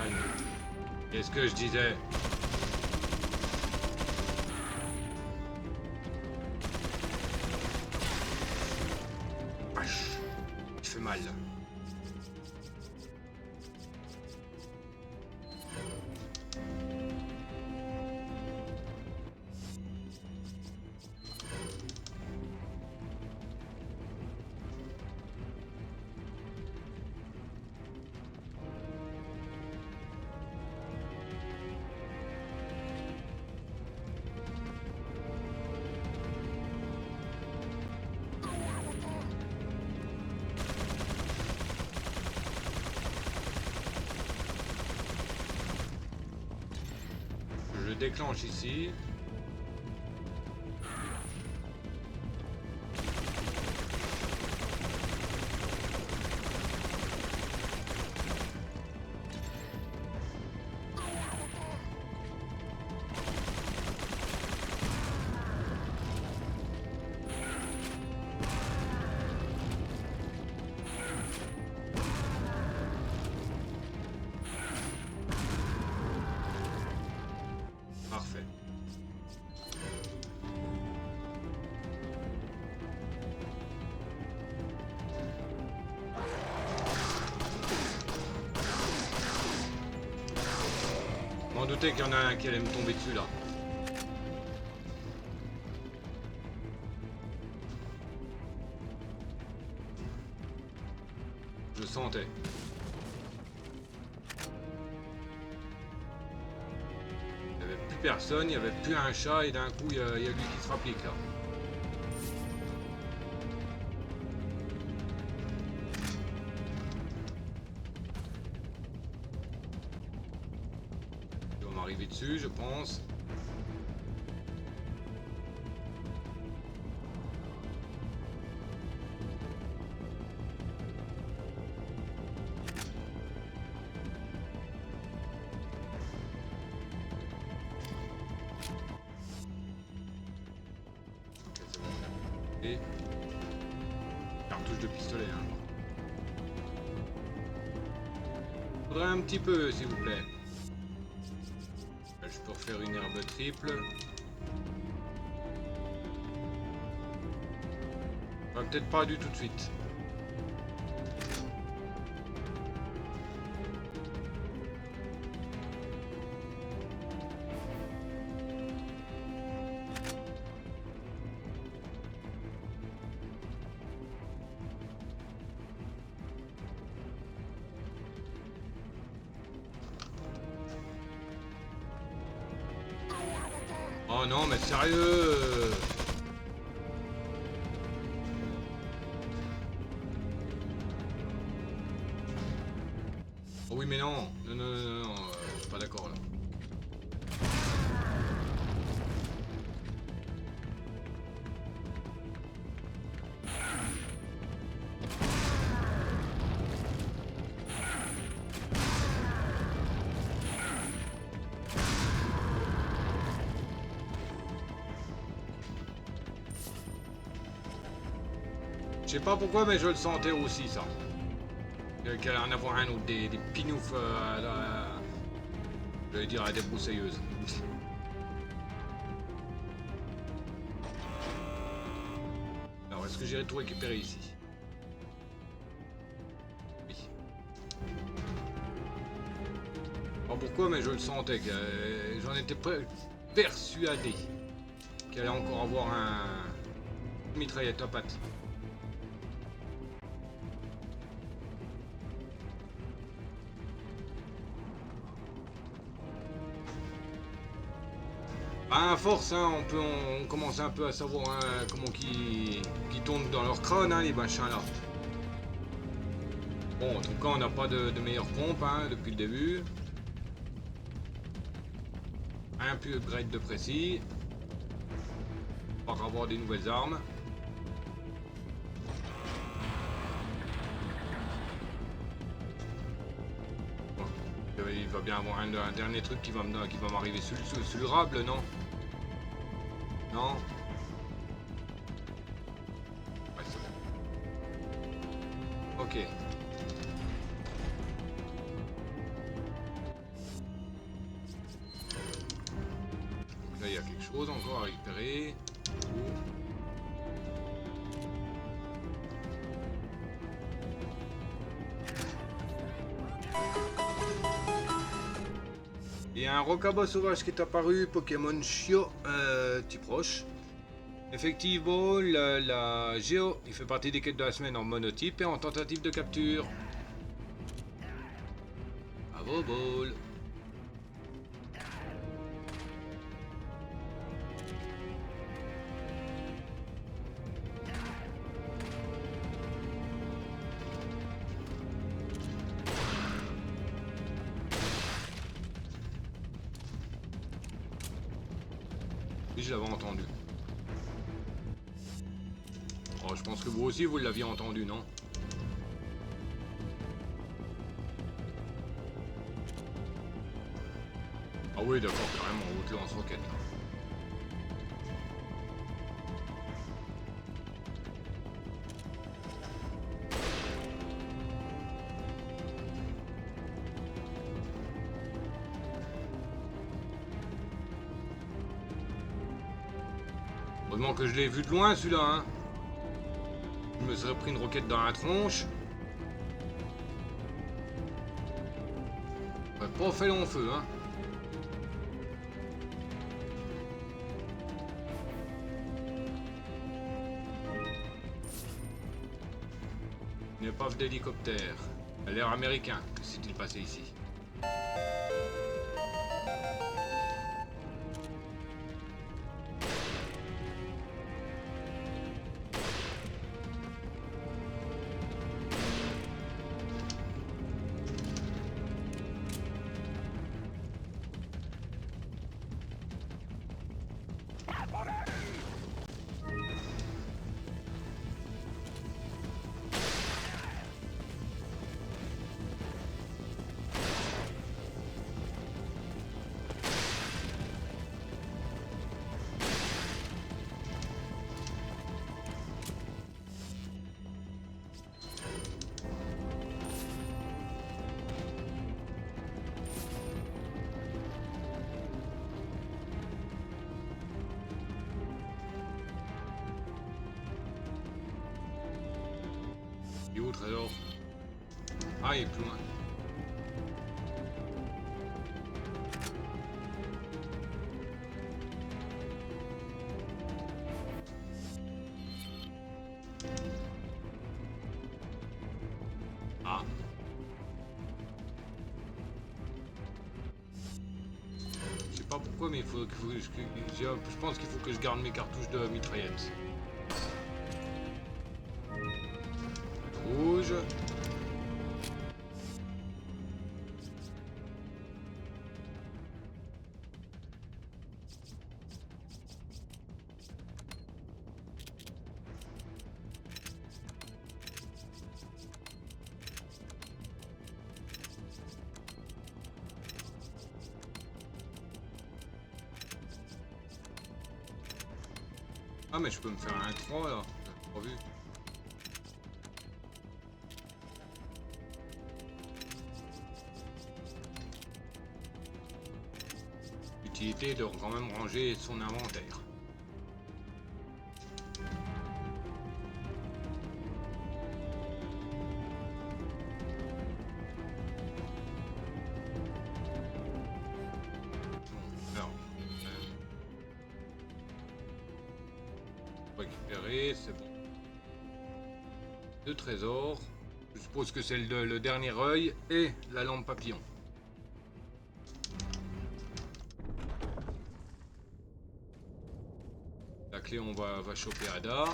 calme. Qu'est-ce que je disais? Wesh, je fais mal. Je déclenche ici. Parfait. Je m'en doutais qu'il y en a un qui allait me tomber dessus là. Je le sentais. Il n'y avait plus personne, il n'y avait plus un chat et d'un coup il y a lui qui se rapplique là. Il va m'arriver dessus je pense. Et cartouche de pistolet hein. Faudrait un petit peu s'il vous plaît. Là, je peux refaire une herbe triple. Enfin, peut-être pas du tout de suite. Oh non, mais sérieux! Oh oui, mais non! Non, non, non, non, je suis pas d'accord là. Je sais pas pourquoi, mais je le sentais aussi, ça. Qu'il allait en avoir un ou des pinoufs j'allais dire à la débroussailleuse. Alors, est-ce que j'irai tout récupérer ici? Oui. Pas pourquoi, mais je le sentais. J'en étais persuadé qu'il allait encore avoir un mitraillette à patte. À force, hein, on commence un peu à savoir hein, comment qui tournent dans leur crâne, hein, les machins là. Bon, en tout cas, on n'a pas de meilleure pompe hein, depuis le début. Un peu upgrade de précis. Pour avoir des nouvelles armes. Bon, il va bien avoir un dernier truc qui va m'arriver sur le rable, non? Non. Ouais, c'est bon. Ok. choses encore à récupérer. Il y a un rocabo sauvage qui est apparu, Pokémon Chio, petit proche. Effectivement, la Géo, il fait partie des quêtes de la semaine en monotype et en tentative de capture. Bravo, Ball. Oui, je l'avais entendu. Oh, je pense que vous aussi, vous l'aviez entendu, non? Ah oui, d'accord, carrément, haute lance-roquette. Heureusement que je l'ai vu de loin, celui-là, hein. Je me serais pris une roquette dans la tronche. J'aurais pas fait long feu, hein. Une épave d'hélicoptère. À l'air américain. Que s'est-il passé ici? Il est où le trésor? Ah, il est plus loin. Ah. Je sais pas pourquoi, mais il faut que je pense qu'il faut que je garde mes cartouches de mitraillette. Rouge. Ah, mais je peux me faire un 3 là. J'ai pas vu. L'utilité de quand même ranger son inventaire. Alors, récupérer, c'est bon. 2 trésors. Je suppose que c'est le dernier œil et la lampe papillon. La clé, on va choper Ada.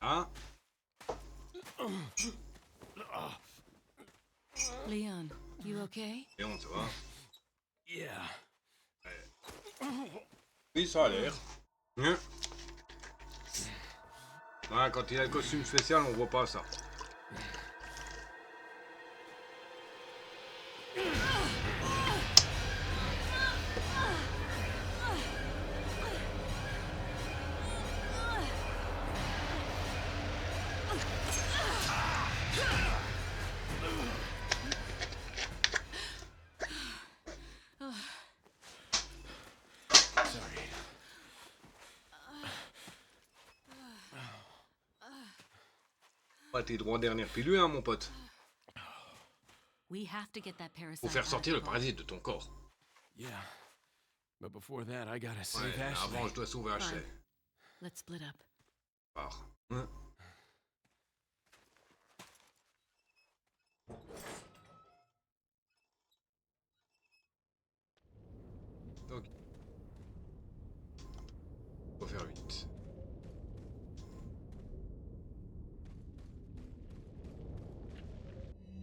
Ah, Leon, you okay? et on ça va. Yeah. Oui, ça a l'air. Hein. Ouais, quand il a le costume spécial, on voit pas ça. Sorry. Ouais, t'es droit dernière pilule, hein, mon pote. We have to get that parasite Faut faire out of sortir the le vault. parasite de ton corps. Yeah. But before that, I gotta Ouais, save mais Ashley. avant, je dois sauver Ashley. Fine. Let's split up. Part. Hein. Ok. Faut faire vite.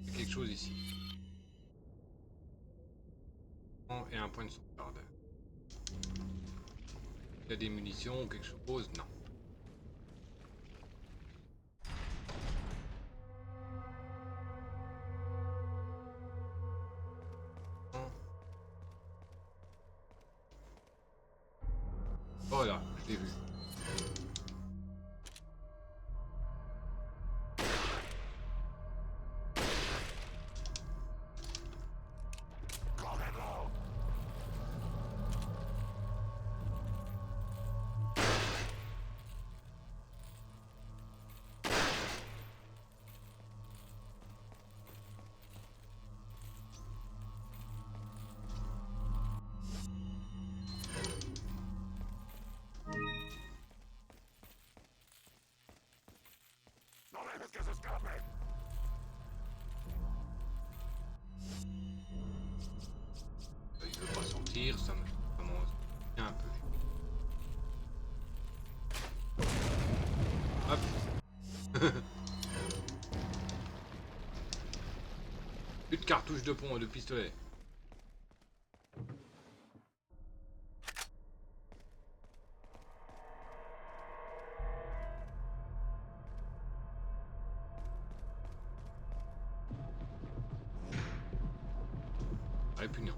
Il y a quelque chose ici. Et un point de sauvegarde. Il y a des munitions ou quelque chose? Non. Voilà, je l'ai vu. Il veut pas sortir, ça m'en un peu. Hop. Plus de cartouches de pont, de pistolet. Répugnant.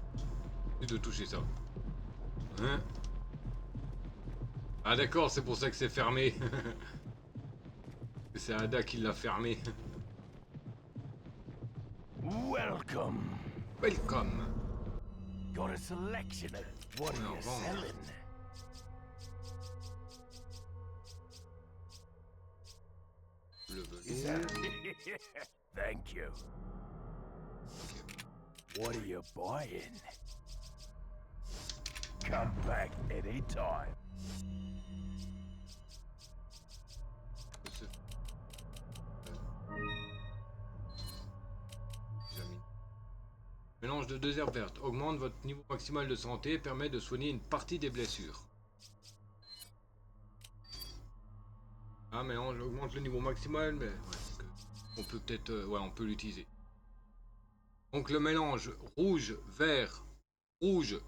De toucher ça. Hein? Ah d'accord, c'est pour ça que c'est fermé. C'est Ada qui l'a fermé. Welcome. Welcome. Got a selection of what are Well, you well. selling? Le Is velours. that... Thank you. What are you buying? Come back anytime. Mélange de 2 herbes vertes augmente votre niveau maximal de santé et permet de soigner une partie des blessures. Ah, mélange augmente le niveau maximal, mais ouais, on peut peut-être, ouais, on peut l'utiliser. Donc le mélange rouge, vert, rouge,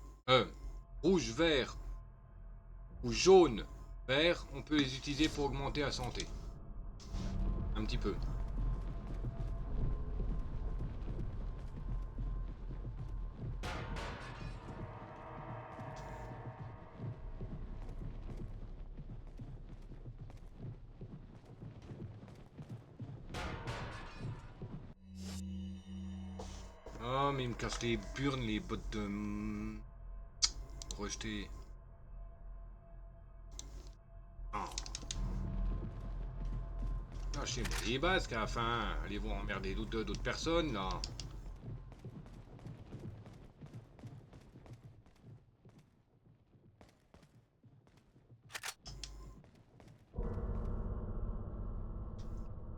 rouge, vert ou jaune, vert, on peut les utiliser pour augmenter la santé. Un petit peu. Ah, mais il me casse les burnes, les bottes de... rejeter. Ah. Lâchez-moi les basques à la fin. Allez vous emmerder d'autres personnes, là.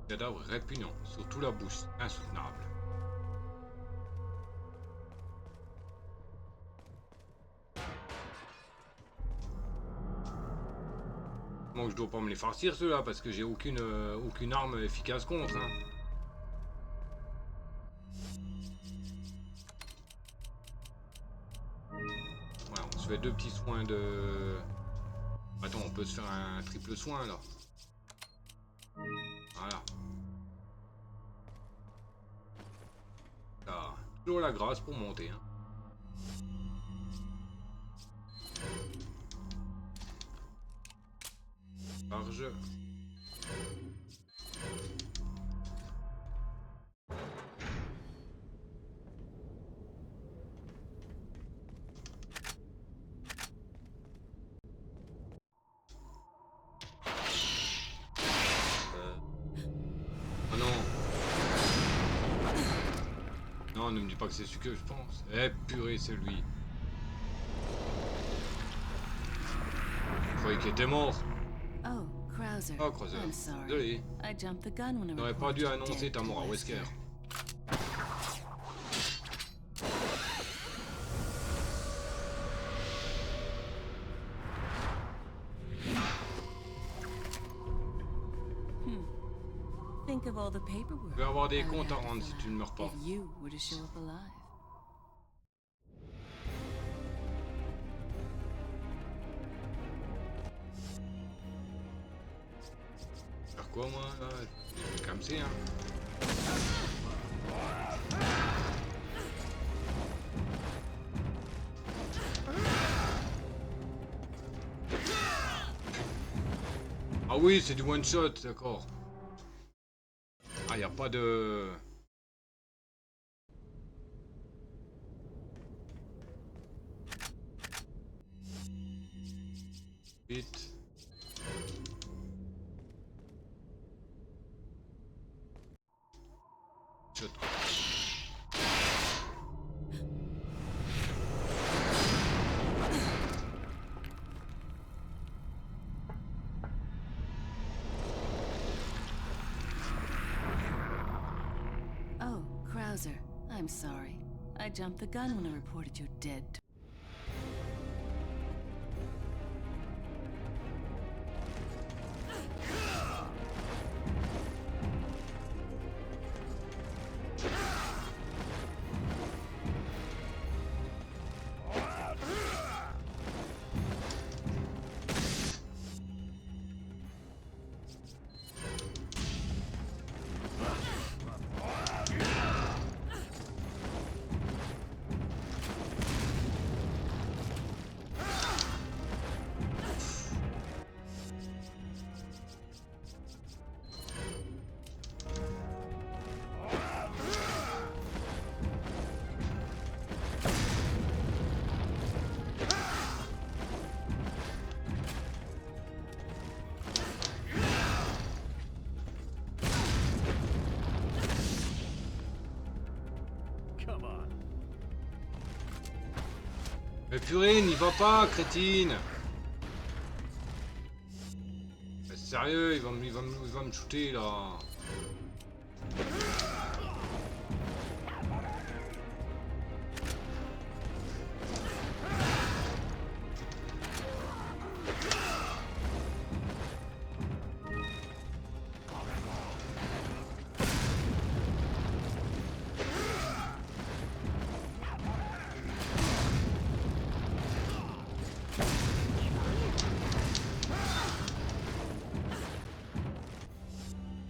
Cadavre répugnant, surtout la bouche, insoutenable. Moi je dois pas me les farcir ceux-là parce que j'ai aucune arme efficace contre. Hein. Ouais, on se fait 2 petits soins de... Attends, on peut se faire un triple soin là. Toujours la grâce pour monter. Hein. Large. Oh non. Non, ne me dis pas que c'est celui que je pense. Eh purée, c'est lui. Je croyais qu'il était mort. Oh, Krauser. Oh, Krauser. I'm sorry. Désolé. I jumped the gun when I J'aurais pas reported dû you annoncer dead ta to mort à Wesker. Wesker. Think of all the paperwork. Je vais avoir des I would comptes à have to rendre fill si tu ne meurs out pas. If you were to show up alive. Faire quoi moi là? Je vais camser hein. Ah oui, c'est du one shot, d'accord. Ah, y a pas de... Vite. Shot. Oh, Krauser. I'm sorry. I jumped the gun when I reported you dead. Come on. Mais purée, n'y va pas, crétine! Mais sérieux, il va me shooter là.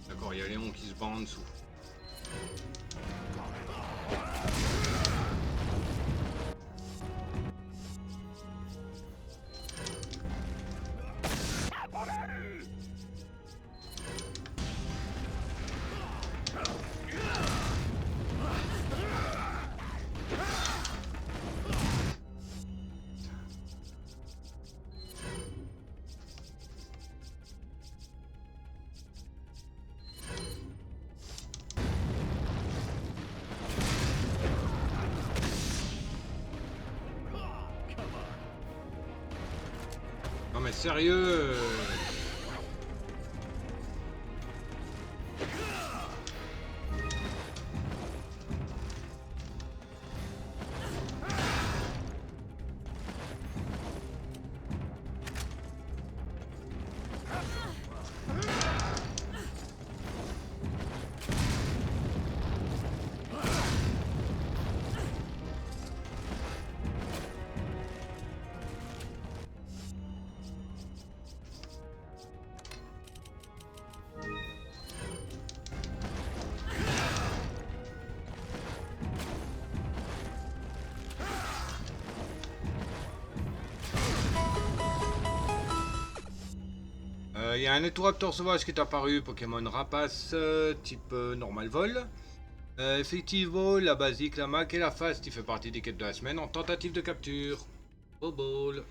D'accord, il y a Léon qui se bat en dessous. Non mais sérieux Il y a un Etoraptor sauvage qui est apparu, Pokémon rapace, type normal vol. Effectivement, la basique, la mac et la fast, il fait partie des quêtes de la semaine en tentative de capture. Au ball.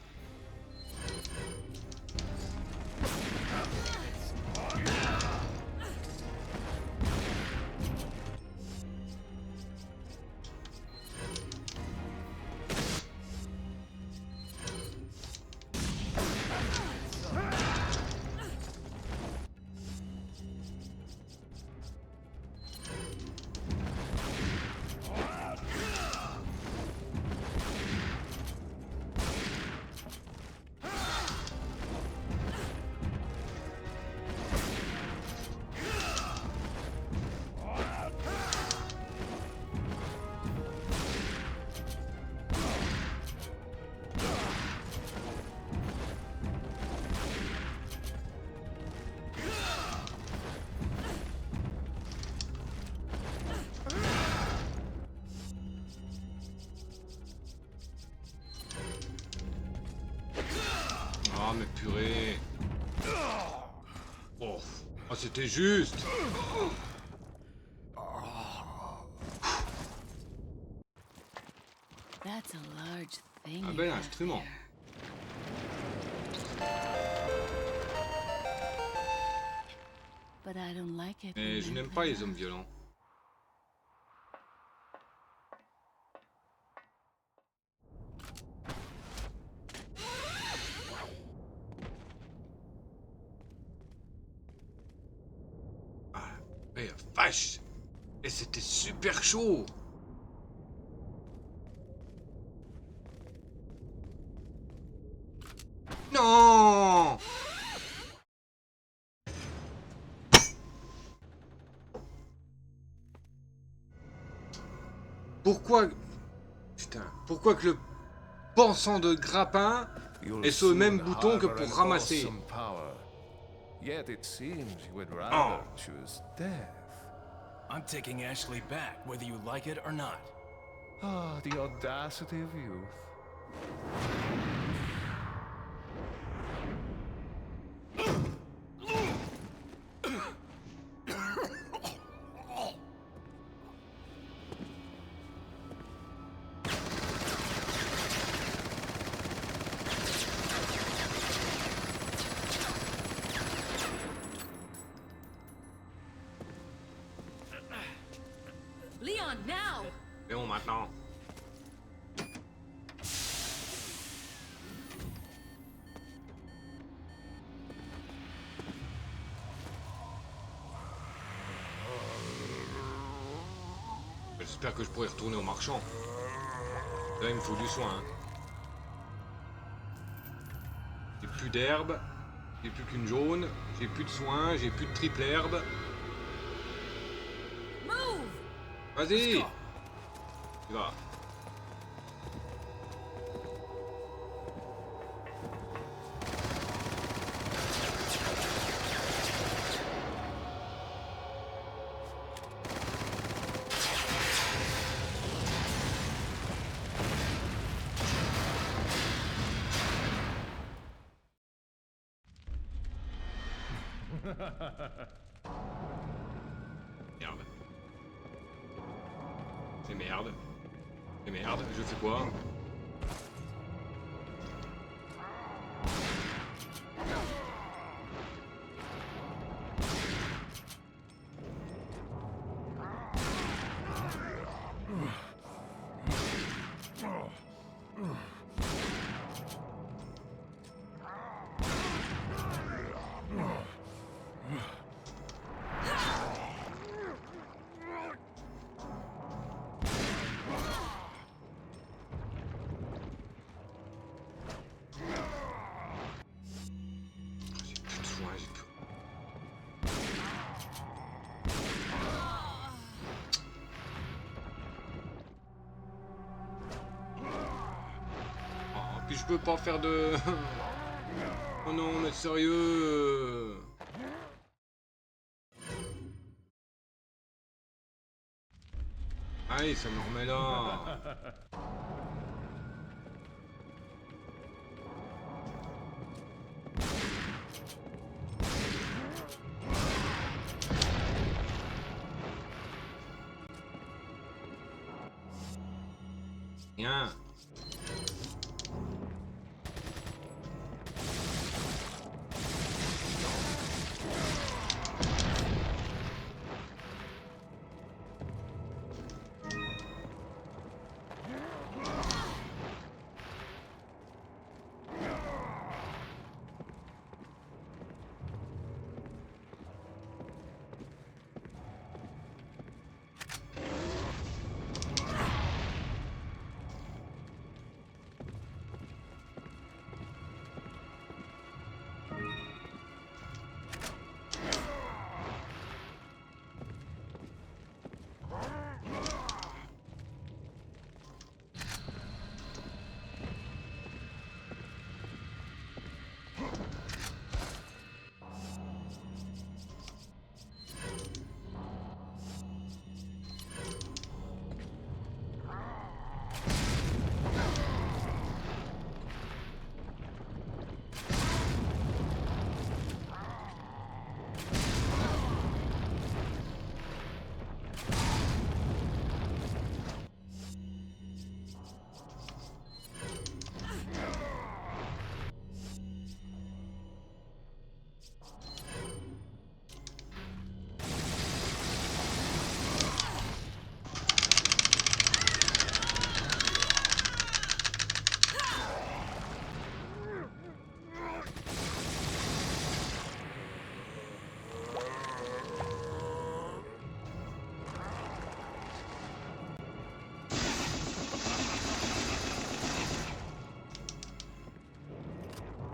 Ah mais purée. Oh, oh c'était juste. That's a large thing. Un you bel have instrument. there. But I don't like it. Mais je n'aime pas les hommes violents. Ah, mais vache. Et c'était super chaud. Non. Pourquoi... Putain, pourquoi que le pensant de grappin You'll est sur le même soon bouton que harbor pour an ramasser? awesome power. Yet it seems you would rather Oh. choose death. I'm taking Ashley back, whether you like it or not. Ah, the audacity of youth. Leon, now! Mais bon, maintenant. J'espère que je pourrai retourner au marchand. Là, il me faut du soin. Hein. J'ai plus d'herbe. J'ai plus qu'une jaune. J'ai plus de soin. J'ai plus de triple herbe. Move! Vas-y! Tu vas. Merde. C'est merde. C'est merde. Je fais quoi? J'ai plus de soin, j'ai plus... Oh, puis je peux pas faire de... Oh non, mais sérieux. Allez, ça me remet là. Rien.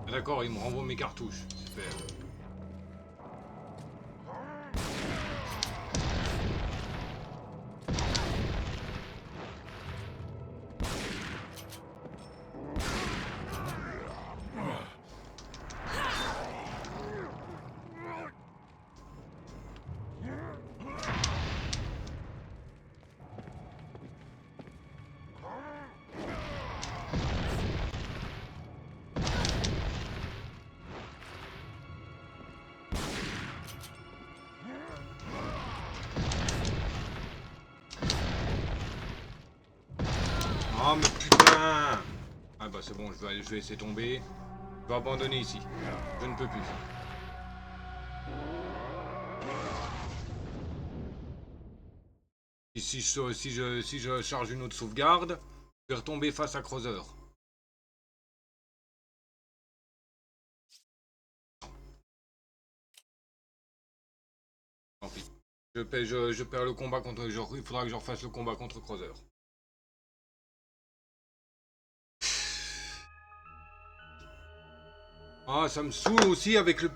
D'accord, il me renvoie mes cartouches. Super. Oh mais putain! Ah bah c'est bon, je vais laisser tomber. Je vais abandonner ici. Je ne peux plus. Et si je charge une autre sauvegarde, je vais retomber face à Creuser. Tant pis. Je perds le combat contre... il faudra que je refasse le combat contre Creuser. Ah, ça me saoule aussi avec le...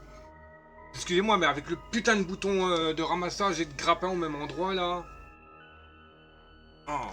Excusez-moi, mais avec le putain de bouton de ramassage et de grappin au même endroit, là. Oh.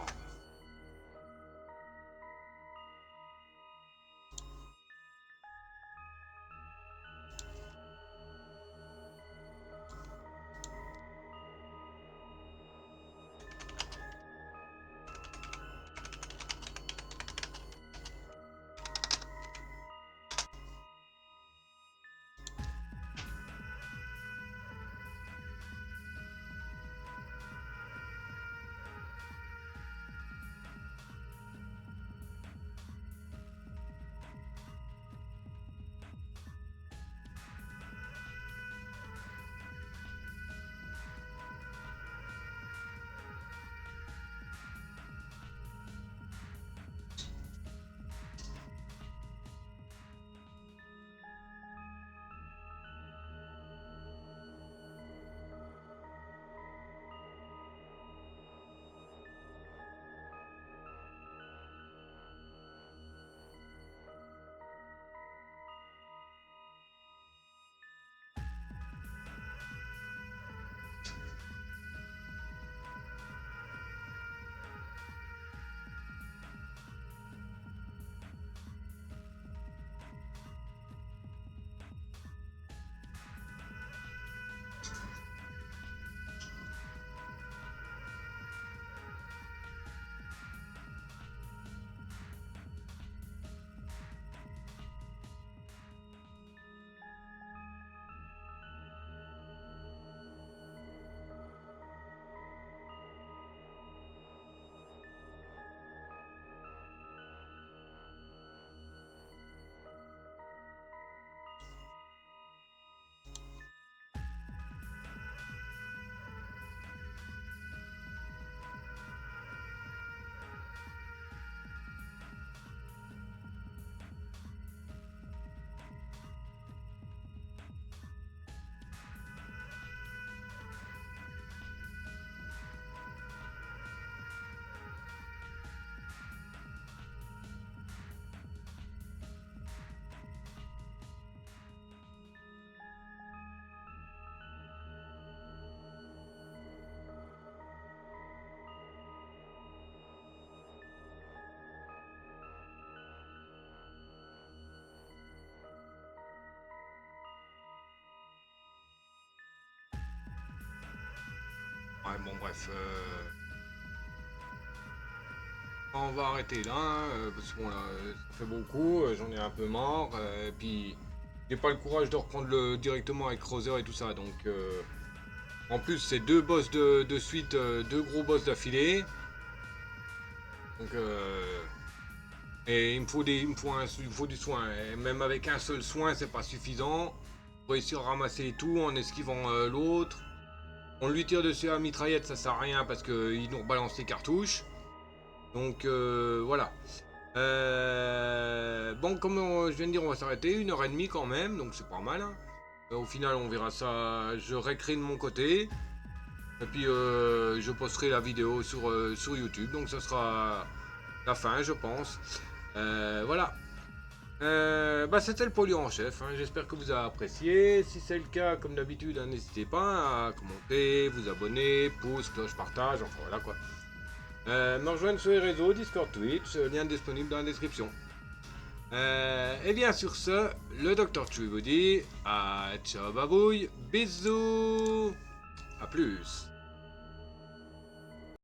Ouais, bon, bref. On va arrêter là, hein, parce que bon, là, ça fait beaucoup, j'en ai un peu marre, et puis j'ai pas le courage de reprendre directement avec Krauser et tout ça, donc en plus c'est deux boss de suite, deux gros boss d'affilée, donc et il me faut du soin, et même avec un seul soin c'est pas suffisant, faut réussir à ramasser tout en esquivant l'autre, on lui tire dessus à la mitraillette, ça sert à rien parce qu'il nous rebalance les cartouches. Donc voilà. Bon, comme je viens de dire, on va s'arrêter. 1h30 quand même, donc c'est pas mal. Hein. Au final, on verra ça. Je réécris de mon côté. Et puis, je posterai la vidéo sur YouTube. Donc, ça sera la fin, je pense. Voilà. Bah, c'était le polluant en chef. Hein. J'espère que vous avez apprécié. Si c'est le cas, comme d'habitude, hein, n'hésitez pas à commenter, vous abonner, pouce, cloche, partage. Enfin, voilà quoi. Me rejoindre sur les réseaux, Discord, Twitch, lien disponible dans la description. Et bien sur ce, le Dr. Chu vous dit ciao babouille, bisous, à plus.